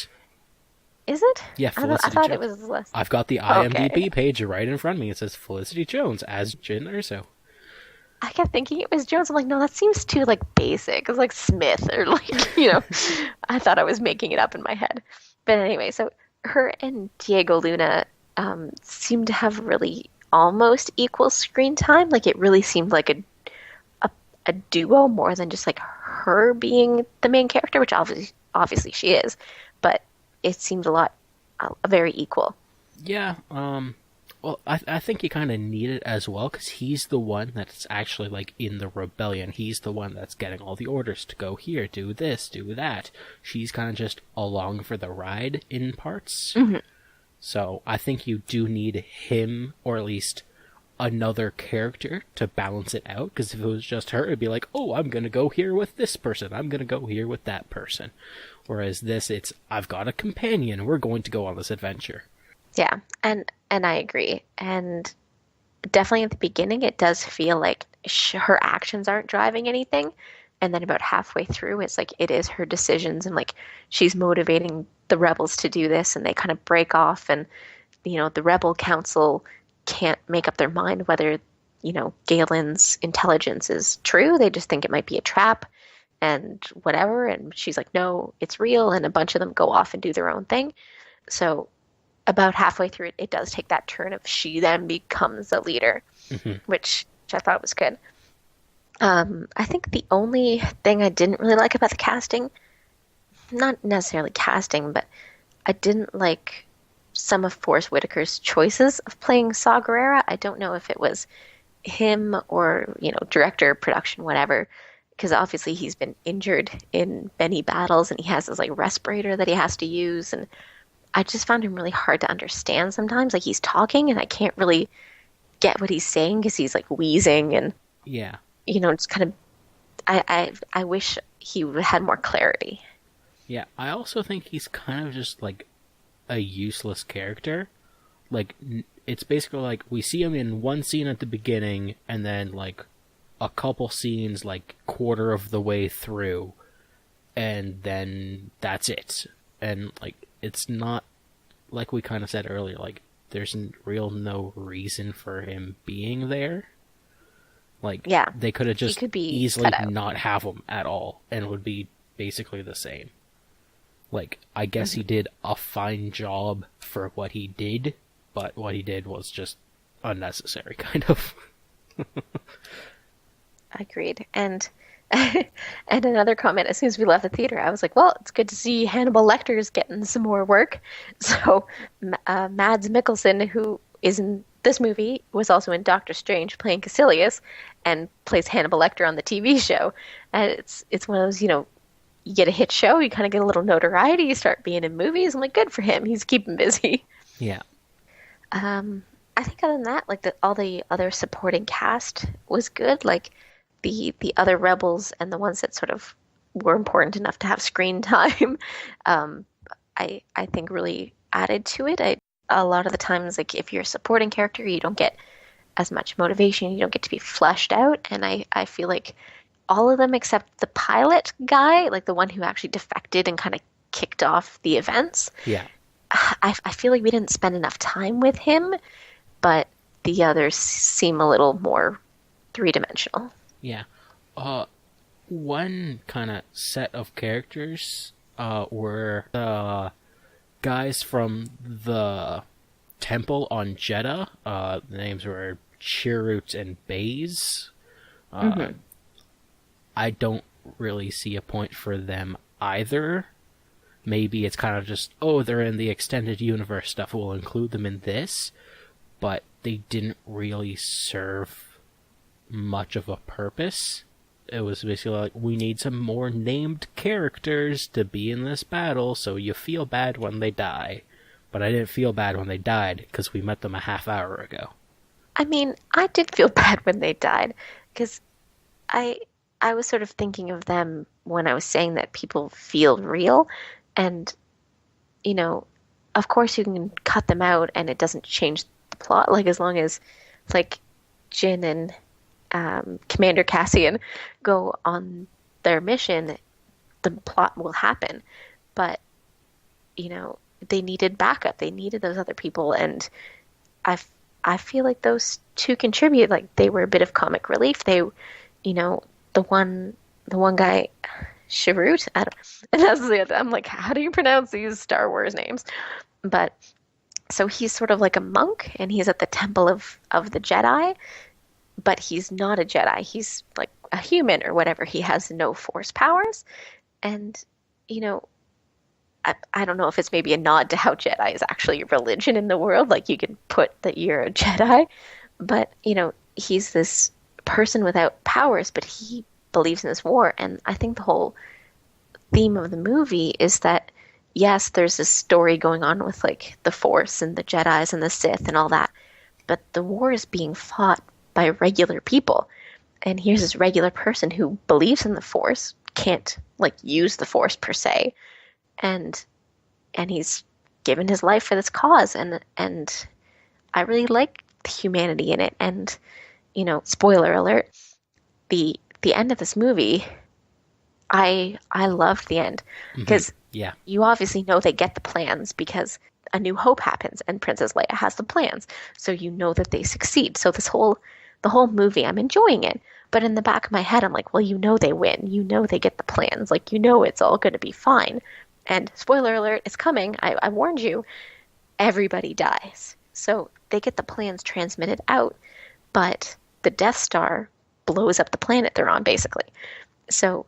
Is it? Yeah, I Felicity thought Jones. it was less. I've got the IMDb Okay. page right in front of me. It says Felicity Jones as Jin Erso. I kept thinking it was Jones. I'm like, no, that seems too, like, basic. It's like Smith or, like, I thought I was making it up in my head. But anyway, so her and Diego Luna seemed to have really almost equal screen time. Like, it really seemed like a duo more than just, like, her being the main character, which obviously she is. But it seemed very equal. Yeah, Well, I think you kind of need it as well because he's the one that's actually like in the rebellion. He's the one that's getting all the orders to go here, do this, do that. She's kind of just along for the ride in parts. Mm-hmm. So I think you do need him, or at least another character to balance it out. Because if it was just her, it'd be like, oh, I'm gonna go here with this person. I'm gonna go here with that person. Whereas this, it's I've got a companion. We're going to go on this adventure. Yeah, and I agree. And definitely at the beginning, it does feel like her actions aren't driving anything. And then about halfway through, it's like it is her decisions and like she's motivating the rebels to do this, and they kind of break off. And, the rebel council can't make up their mind whether, Galen's intelligence is true. They just think it might be a trap and whatever. And she's like, no, it's real. And a bunch of them go off and do their own thing. So about halfway through it, it does take that turn of she then becomes a leader, which I thought was good. I think the only thing I didn't really like about the casting, not necessarily casting, but I didn't like some of Forrest Whitaker's choices of playing Saw Gerrera. I don't know if it was him or, director, production, whatever, because obviously he's been injured in many battles and he has this like respirator that he has to use, and I just found him really hard to understand sometimes. Like he's talking and I can't really get what he's saying because he's like wheezing and Yeah. Just kind of. I wish he had more clarity. Yeah, I also think he's kind of just like a useless character. Like it's basically like we see him in one scene at the beginning and then like a couple scenes like quarter of the way through, and then that's it. And like it's not, like we kind of said earlier, like there's no reason for him being there. Like, yeah, they could have just easily cut out. not have him at all, and it would be basically the same. Like, I guess he did a fine job for what he did, but what he did was just unnecessary, kind of. Agreed. And another comment, as soon as we left the theater, I was like, well, it's good to see Hannibal Lecter's getting some more work. So Mads Mikkelsen, who is in this movie, was also in Doctor Strange playing Caecilius and plays Hannibal Lecter on the TV show. And it's one of those, you get a hit show, you kind of get a little notoriety, you start being in movies. I'm like, good for him. He's keeping busy. Yeah. I think other than that, like all the other supporting cast was good. Like the other rebels and the ones that sort of were important enough to have screen time, I think really added to it. A lot of the times, like if you're a supporting character, you don't get as much motivation, you don't get to be fleshed out. And I feel like all of them except the pilot guy, like the one who actually defected and kind of kicked off the events. Yeah. I feel like we didn't spend enough time with him, but the others seem a little more three-dimensional. Yeah. One kind of set of characters were the guys from the temple on Jeddah. The names were Chirrut and Baze. I don't really see a point for them either. Maybe it's kind of just, oh, they're in the extended universe stuff, we'll include them in this. But they didn't really serve much of a purpose. It was basically like, we need some more named characters to be in this battle, so you feel bad when they die. But I didn't feel bad when they died, because we met them a half hour ago. I mean, I did feel bad when they died, because I was sort of thinking of them when I was saying that people feel real, and, of course you can cut them out and it doesn't change the plot, like as long as, like, Jin and Commander Cassian go on their mission, the plot will happen. But, they needed backup. They needed those other people, and I feel like those two contribute. Like they were a bit of comic relief. They, the one guy, Chirrut, and that's the other. I'm like, how do you pronounce these Star Wars names? But so he's sort of like a monk, and he's at the Temple of the Jedi, but he's not a Jedi. He's like a human or whatever. He has no force powers, and I don't know if it's maybe a nod to how Jedi is actually a religion in the world. Like you can put that you're a Jedi, but he's this person without powers, but he believes in this war. And I think the whole theme of the movie is that yes, there's this story going on with like the Force and the Jedis and the Sith and all that, but the war is being fought by regular people. And here's this regular person who believes in the Force, can't like use the Force per se, and he's given his life for this cause, and I really like the humanity in it. And spoiler alert, the end of this movie, I loved the end because Yeah. you obviously know they get the plans because A New Hope happens and Princess Leia has the plans, so you know that they succeed. So the whole movie, I'm enjoying it, but in the back of my head, I'm like, well, they win, they get the plans, like it's all going to be fine. And spoiler alert, it's coming. I warned you. Everybody dies. So they get the plans transmitted out, but the Death Star blows up the planet they're on, basically. So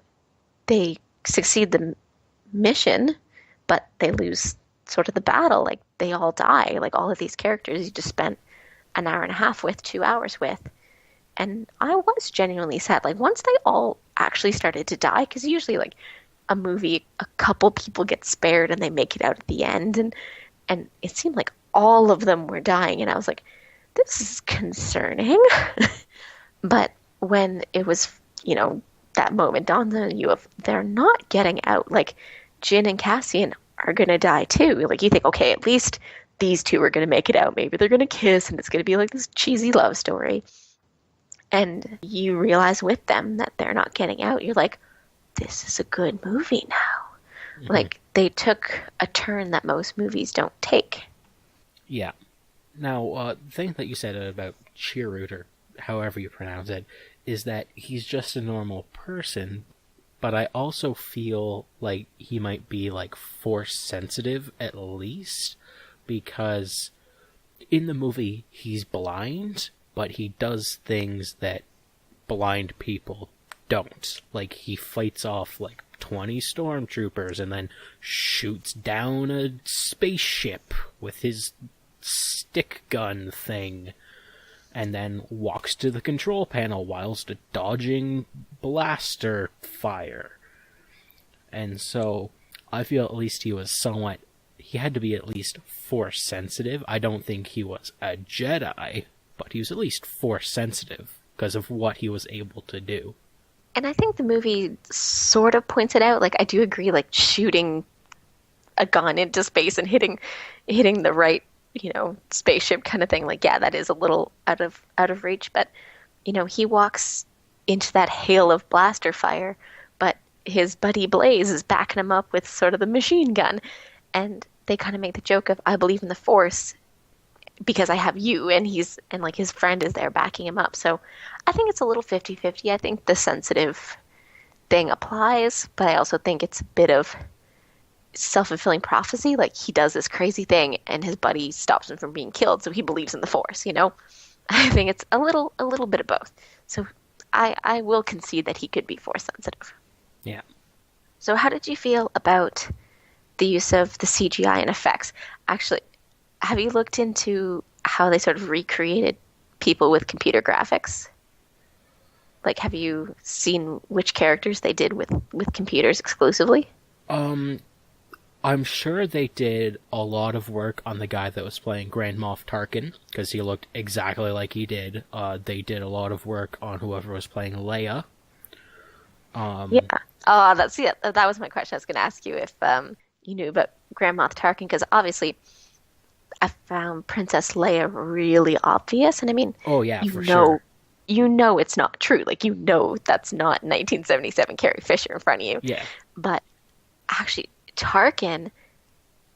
they succeed the mission, but they lose sort of the battle. Like they all die. Like all of these characters you just spent an hour and a half with, 2 hours with. And I was genuinely sad. Like once they all actually started to die, because usually like a movie, a couple people get spared and they make it out at the end, and it seemed like all of them were dying, and I was like, this is concerning. But when it was, that moment dawned on you of they're not getting out. Like Jin and Cassian are gonna die too. Like you think, okay, at least these two are gonna make it out. Maybe they're gonna kiss and it's gonna be like this cheesy love story. And you realize with them that they're not getting out. You're like, this is a good movie now. Mm-hmm. Like they took a turn that most movies don't take. Yeah. Now, the thing that you said about Chirrut, or however you pronounce it, is that he's just a normal person, but I also feel like he might be like Force sensitive at least, because in the movie he's blind, but he does things that blind people don't. Like he fights off like 20 stormtroopers and then shoots down a spaceship with his stick gun thing, and then walks to the control panel whilst dodging blaster fire. And so I feel at least he had to be at least Force sensitive. I don't think he was a Jedi, but he was at least Force sensitive because of what he was able to do. And I think the movie sort of points it out. Like, I do agree, like, shooting a gun into space and hitting the right, spaceship kind of thing. Like, yeah, that is a little out of reach. But, he walks into that hail of blaster fire, but his buddy Blaze is backing him up with sort of the machine gun. And they kind of make the joke of, I believe in the Force because I have you, and his friend is there backing him up. So I think it's a little 50-50. I think the sensitive thing applies, but I also think it's a bit of self-fulfilling prophecy. Like he does this crazy thing and his buddy stops him from being killed, so he believes in the Force, I think it's a little bit of both. So I will concede that he could be Force sensitive. Yeah. So how did you feel about the use of the CGI and effects? Actually, have you looked into how they sort of recreated people with computer graphics? Like, have you seen which characters they did with computers exclusively? I'm sure they did a lot of work on the guy that was playing Grand Moff Tarkin, because he looked exactly like he did. They did a lot of work on whoever was playing Leia. Yeah. That's it. That was my question. I was going to ask you if you knew about Grand Moff Tarkin, because obviously I found Princess Leia really obvious, and I mean, oh yeah, for sure. It's not true. Like, that's not 1977 Carrie Fisher in front of you. Yeah. But actually, Tarkin,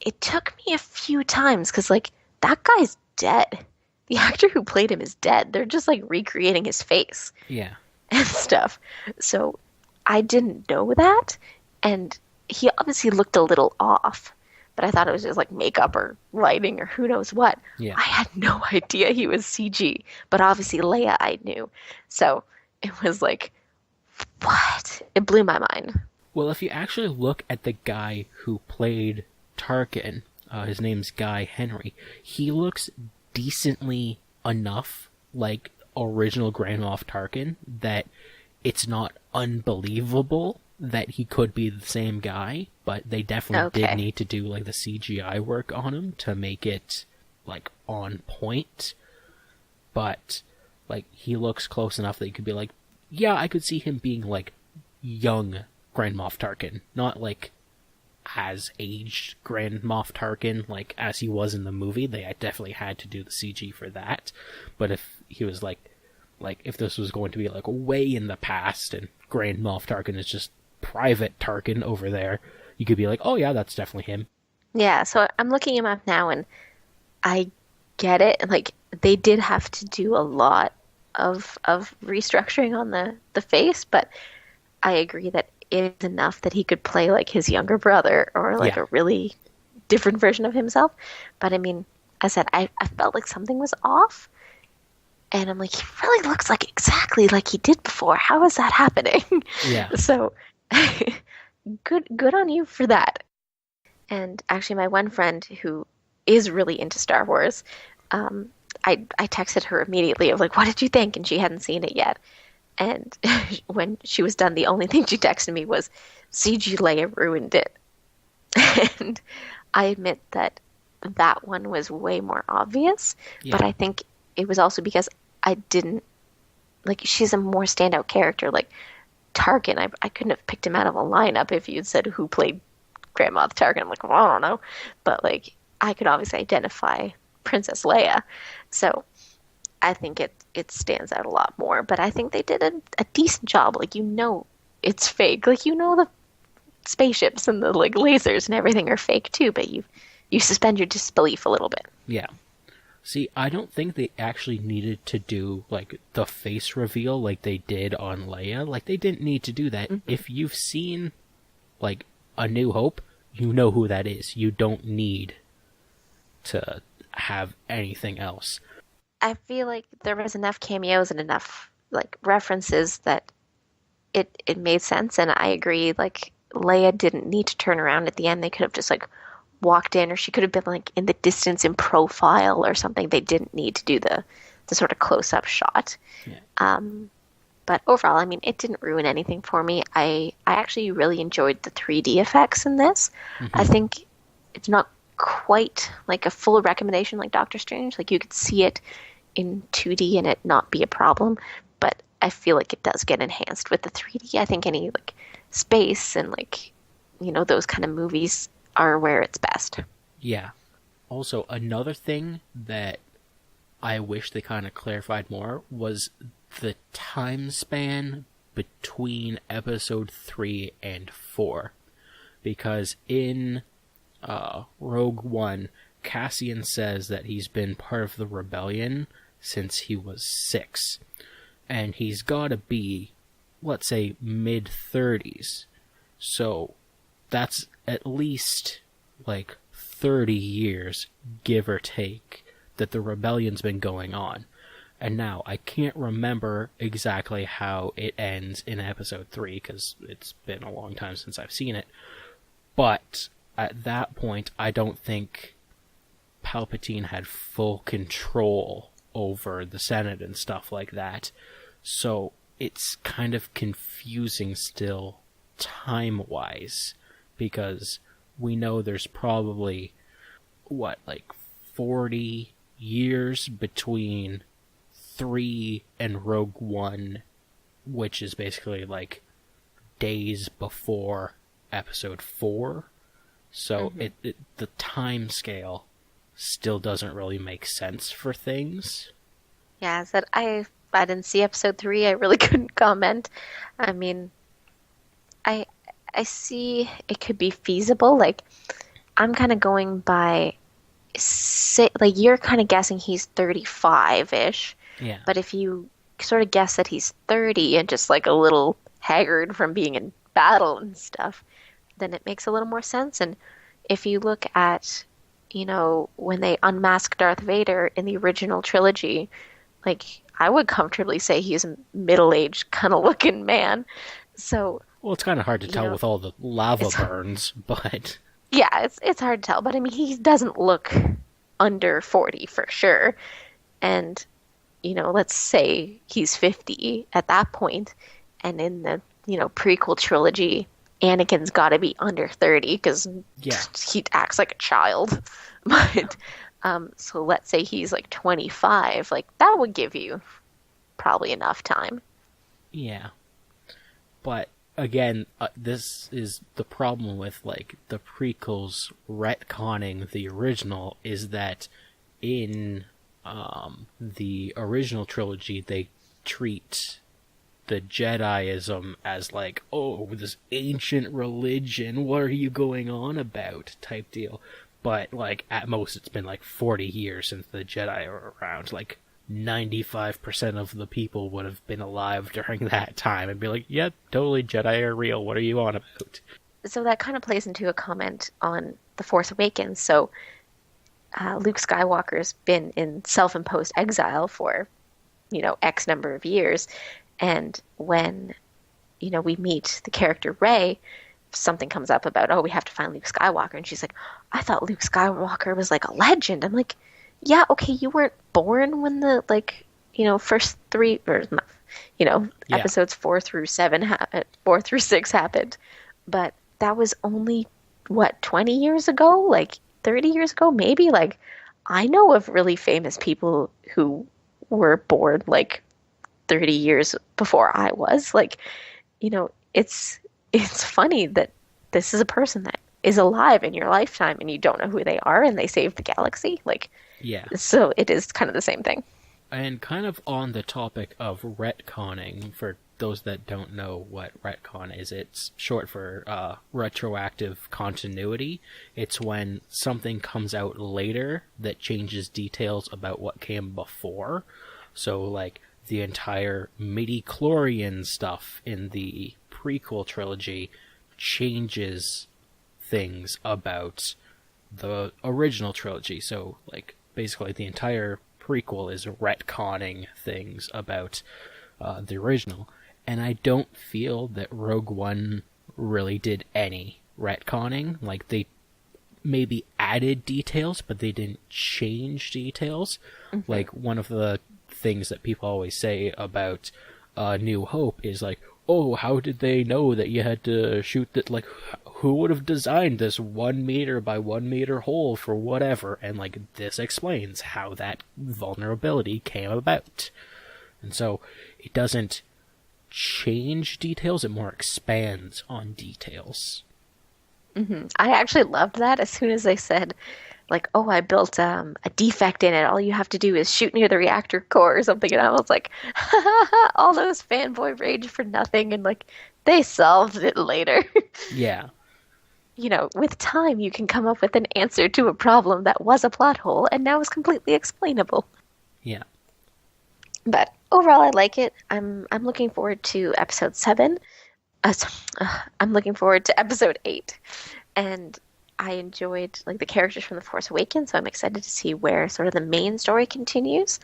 it took me a few times because, like, that guy's dead. The actor who played him is dead. They're just, like, recreating his face. Yeah. And stuff. So I didn't know that. And he obviously looked a little off. But I thought it was just, like, makeup or lighting or who knows what. Yeah. I had no idea he was CG. But obviously Leia I knew. So it was like, what? It blew my mind. Well, if you actually look at the guy who played Tarkin, his name's Guy Henry, he looks decently enough like original Grand Moff Tarkin that it's not unbelievable that he could be the same guy, but they definitely did Okay. need to do like the CGI work on him to make it like on point. But like he looks close enough that you could be like, yeah, I could see him being like young Grand Moff Tarkin, not like as aged Grand Moff Tarkin, like as he was in the movie. They definitely had to do the CG for that. But if he was like if this was going to be like way in the past and Grand Moff Tarkin is just Private Tarkin over there, you could be like, oh yeah, that's definitely him. Yeah, so I'm looking him up now and I get it. Like they did have to do a lot of restructuring on the face, but I agree that it is enough that he could play like his younger brother or like Yeah, a really different version of himself. But I mean, I said I felt like something was off. And I'm like, he really looks like exactly like he did before. How is that happening? yeah, So good on you for that. And actually, my one friend who is really into Star Wars, um, I texted her immediately of like, what did you think? And she hadn't seen it yet. And when she was done, the only thing she texted me was, CG Leia ruined it. And I admit that that one was way more obvious, but yeah, I think it was also because I didn't like she's a more standout character. Like Tarkin, I couldn't have picked him out of a lineup if you'd said who played Grand Moff Tarkin. I'm like, well, I don't know, but like I could obviously identify Princess Leia, so I think it stands out a lot more. But I think they did a decent job. Like it's fake. Like the spaceships and the like lasers and everything are fake too, but you suspend your disbelief a little bit. yeah. See, I don't think they actually needed to do like the face reveal like they did on Leia. Like they didn't need to do that. Mm-hmm. If you've seen like A New Hope, you know who that is. You don't need to have anything else. I feel like there was enough cameos and enough like references that it made sense, and I agree. Like Leia didn't need to turn around at the end. They could have just like walked in, or she could have been like in the distance in profile or something. They didn't need to do the sort of close up shot. Yeah. But overall, I mean, it didn't ruin anything for me. I actually really enjoyed the 3D effects in this. I Hmm. think it's not quite like a full recommendation like Doctor Strange. Like you could see it in 2D and it not be a problem, but I feel like it does get enhanced with the 3D. I think any like space and like those kind of movies are where it's best. Yeah. Also, another thing that I wish they kind of clarified more was the time span between episode 3 and 4. Because in Rogue One, Cassian says that he's been part of the rebellion since he was 6. And he's gotta be, let's say, mid 30s. So that's at least like 30 years, give or take, that the rebellion's been going on. And now, I can't remember exactly how it ends in episode 3, because it's been a long time since I've seen it. But at that point, I don't think Palpatine had full control over the Senate and stuff like that. So it's kind of confusing still, time-wise, because we know there's probably, like 40 years between 3 and Rogue One, which is basically like days before episode 4. So the time scale still doesn't really make sense for things. Yeah, I said I didn't see episode 3. I really couldn't comment. I mean, I I see it could be feasible. Like I'm kind of going by say, like you're kind of guessing he's 35-ish, Yeah. but if you sort of guess that he's 30 and just like a little haggard from being in battle and stuff, then it makes a little more sense. And if you look at, when they unmask Darth Vader in the original trilogy, like I would comfortably say he's a middle-aged kind of looking man. So, Well, it's kind of hard to you tell know, with all the lava it's burns, but yeah, it's hard to tell, but I mean, he doesn't look under 40 for sure. And, let's say he's 50 at that point, and in the, prequel trilogy, Anakin's got to be under 30 because yeah, he acts like a child. But so let's say he's like 25, like that would give you probably enough time. yeah. But again, this is the problem with like the prequels retconning the original is that in the original trilogy they treat the Jediism as like, oh, this ancient religion, what are you going on about type deal. But like at most it's been like 40 years since the Jedi are around. Like 95% of the people would have been alive during that time and be like, yeah, totally, Jedi are real. What are you on about? So that kind of plays into a comment on The Force Awakens. So Luke Skywalker's been in self-imposed exile for, X number of years. And when, we meet the character Rey, something comes up about, oh, we have to find Luke Skywalker. And she's like, I thought Luke Skywalker was like a legend. I'm like, yeah, okay, you weren't born when the, like, first three, or, Yeah, episodes 4 through 6 happened. But that was only, what, 20 years ago? Like, 30 years ago, maybe? Like, I know of really famous people who were born, like, 30 years before I was. Like, it's funny that this is a person that is alive in your lifetime and you don't know who they are and they saved the galaxy. Like, yeah. so it is kind of the same thing. And kind of on the topic of retconning, for those that don't know what retcon is, it's short for retroactive continuity. It's when something comes out later that changes details about what came before. So, like, the entire midi-chlorian stuff in the prequel trilogy changes things about the original trilogy. So, like, basically the entire prequel is retconning things about the original. And I don't feel that Rogue One really did any retconning. Like, they maybe added details, but they didn't change details. Mm-hmm. Like, one of the things that people always say about New Hope is like, oh, how did they know that you had to shoot that? Like, who would have designed this 1 meter by 1 meter hole for whatever? And like, this explains how that vulnerability came about. And so it doesn't change details, it more expands on details. Mm-hmm. I actually loved that as soon as they said, like, oh, I built a defect in it. All you have to do is shoot near the reactor core or something. And I was like, all those fanboy rage for nothing. And like, they solved it later. Yeah. With time, you can come up with an answer to a problem that was a plot hole and now is completely explainable. Yeah. But overall, I like it. I'm looking forward to episode 7. I'm looking forward to episode 8. And I enjoyed like the characters from The Force Awakens, so I'm excited to see where sort of the main story continues.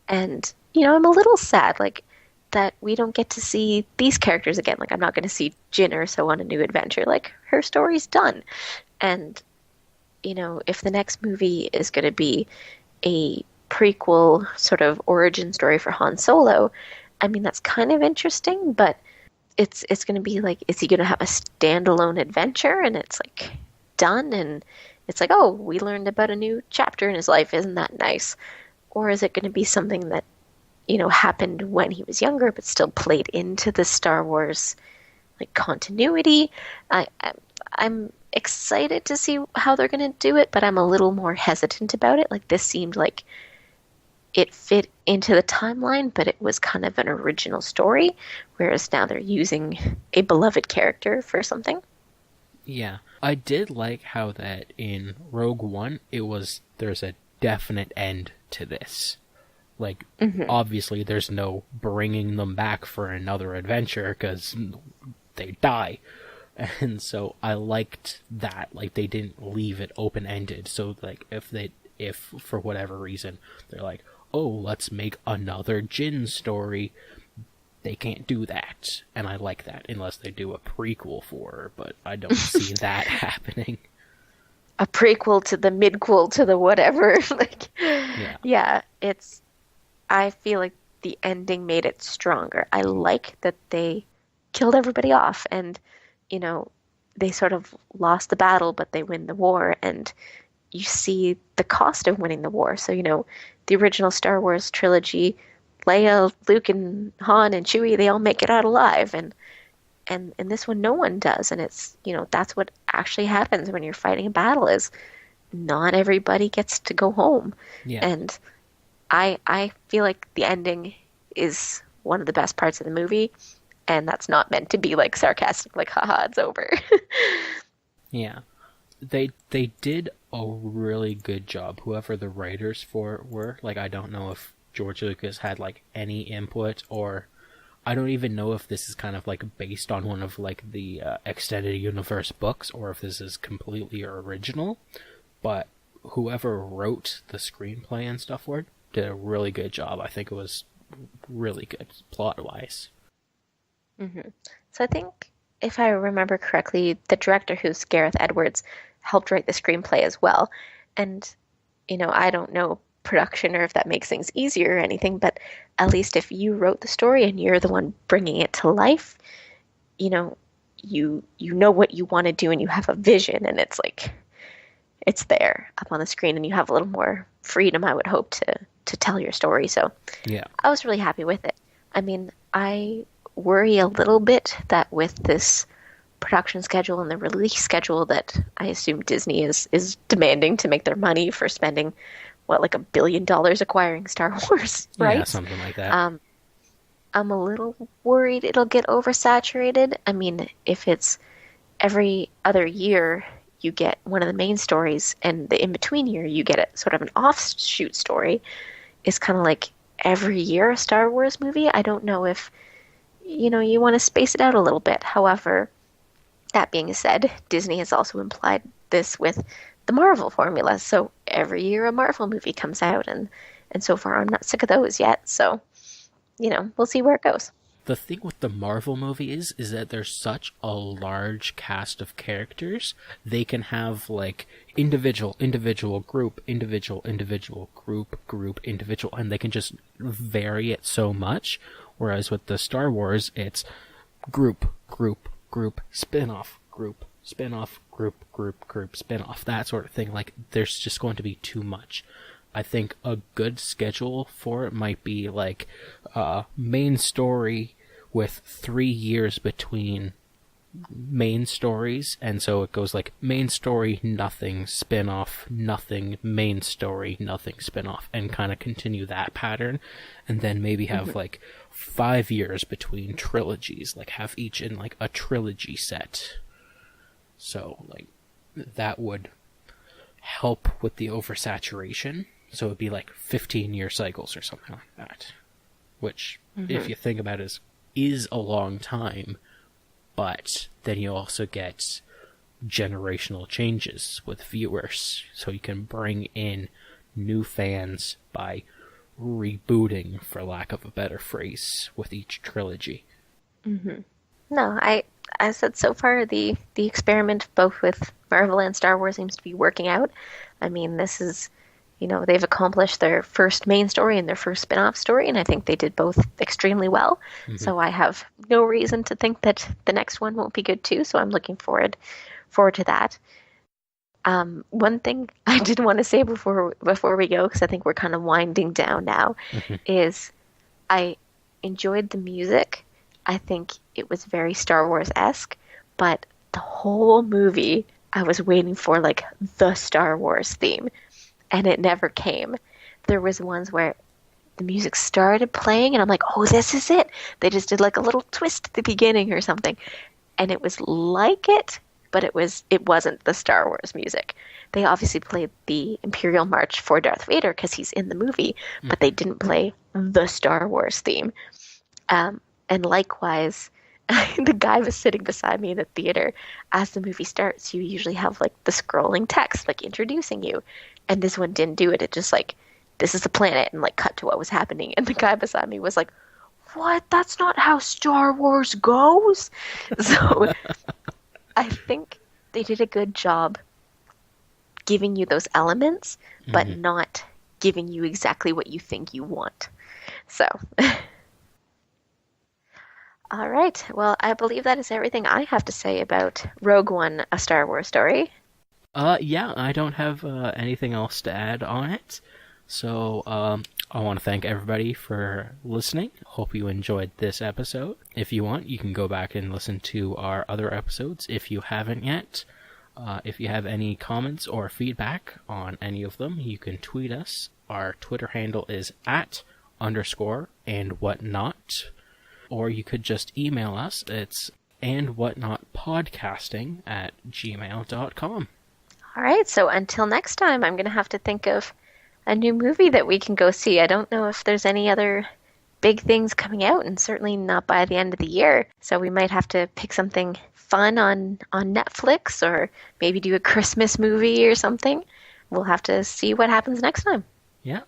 And I'm a little sad like that we don't get to see these characters again. Like I'm not going to see Jyn Erso on a new adventure. Like her story's done. And if the next movie is going to be a prequel sort of origin story for Han Solo, I mean that's kind of interesting, but it's going to be like, is he going to have a standalone adventure and it's like done and it's like, oh, we learned about a new chapter in his life, isn't that nice? Or is it going to be something that happened when he was younger but still played into the Star Wars like continuity? I'm excited to see how they're going to do it, but I'm a little more hesitant about it. Like this seemed like it fit into the timeline, but it was kind of an original story, whereas now they're using a beloved character for something. Yeah. I did like how that in Rogue One, there's a definite end to this. Like, obviously there's no bringing them back for another adventure, because they die. And so I liked that. Like, they didn't leave it open-ended. So, like, if for whatever reason, they're like, oh, let's make another Jyn story, they can't do that, and I like that, unless they do a prequel for her, but I don't see that happening. A prequel to the midquel to the whatever. Like, Yeah. yeah, I feel like the ending made it stronger. I like that they killed everybody off and, you know, they sort of lost the battle, but they win the war, and you see the cost of winning the war. So, the original Star Wars trilogy, Leia, Luke, and Han and Chewie, they all make it out alive, and in this one, no one does, and it's, that's what actually happens when you're fighting a battle is not everybody gets to go home. Yeah. And I feel like the ending is one of the best parts of the movie, and that's not meant to be like sarcastic, like haha, it's over. Yeah. They did a really good job, whoever the writers for were. Like, I don't know if George Lucas had like any input, or I don't even know if this is kind of like based on one of like the extended universe books, or if this is completely original. But whoever wrote the screenplay and stuff for it did a really good job. I think it was really good plot-wise. Mm-hmm. So I think, if I remember correctly, the director, who's Gareth Edwards, helped write the screenplay as well. And, I don't know production or if that makes things easier or anything, but at least if you wrote the story and you're the one bringing it to life, you know what you want to do and you have a vision, and it's like, it's there up on the screen, and you have a little more freedom, I would hope, to tell your story. So Yeah. I was really happy with it. I mean, I worry a little bit that with this production schedule and the release schedule that I assume Disney is demanding to make their money for spending, like $1 billion acquiring Star Wars, right? Yeah, something like that. I'm a little worried it'll get oversaturated. I mean, if it's every other year you get one of the main stories, and the in-between year you get a sort of an offshoot story, is kind of like every year a Star Wars movie. I don't know if, you want to space it out a little bit. However, that being said, Disney has also implied this with the Marvel formula. So every year a Marvel movie comes out, and so far I'm not sick of those yet. So, we'll see where it goes. The thing with the Marvel movie is that there's such a large cast of characters. They can have like individual, group, individual, group, individual, and they can just vary it so much. Whereas with the Star Wars, it's group, spin-off, group, spin-off, group, spin-off, that sort of thing. Like, there's just going to be too much. I think a good schedule for it might be like main story with 3 years between main stories, and so it goes like main story, nothing, spin-off, nothing, main story, nothing, spin-off, and kind of continue that pattern, and then maybe have like 5 years between trilogies, like have each in like a trilogy set. So like that would help with the oversaturation. So it'd be like 15-year cycles or something like that, which, if you think about it, is a long time. But then you also get generational changes with viewers, so you can bring in new fans by rebooting, for lack of a better phrase, with each trilogy. No, I said so far the experiment both with Marvel and Star Wars seems to be working out. I mean, this is, they've accomplished their first main story and their first spin-off story, and I think they did both extremely well. So I have no reason to think that the next one won't be good too, so I'm looking forward to that. One thing I did want to say before we go, because I think we're kind of winding down now, is I enjoyed the music. I think it was very Star Wars-esque, but the whole movie I was waiting for like the Star Wars theme, and it never came. There was ones where the music started playing, and I'm like, oh, this is it. They just did like a little twist at the beginning or something, and it was like it, but it wasn't the Star Wars music. They obviously played the Imperial March for Darth Vader because he's in the movie, but they didn't play the Star Wars theme. And likewise, the guy was sitting beside me in the theater. As the movie starts, you usually have like the scrolling text, like introducing you. And this one didn't do it. It just like, this is the planet, and like cut to what was happening. And the guy beside me was like, what? That's not how Star Wars goes. So I think they did a good job giving you those elements, but Mhm. not giving you exactly what you think you want. So, all right. Well, I believe that is everything I have to say about Rogue One, a Star Wars story. Yeah, I don't have anything else to add on it. So, I want to thank everybody for listening. Hope you enjoyed this episode. If you want, you can go back and listen to our other episodes if you haven't yet. If you have any comments or feedback on any of them, you can tweet us. Our Twitter handle is @_and whatnot. Or you could just email us. It's andwhatnotpodcasting@gmail.com. All right. So until next time, I'm going to have to think of a new movie that we can go see. I don't know if there's any other big things coming out, and certainly not by the end of the year. So we might have to pick something fun on Netflix, or maybe do a Christmas movie or something. We'll have to see what happens next time. Yeah.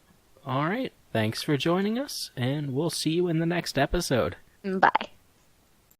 All right. Thanks for joining us, and we'll see you in the next episode. Bye.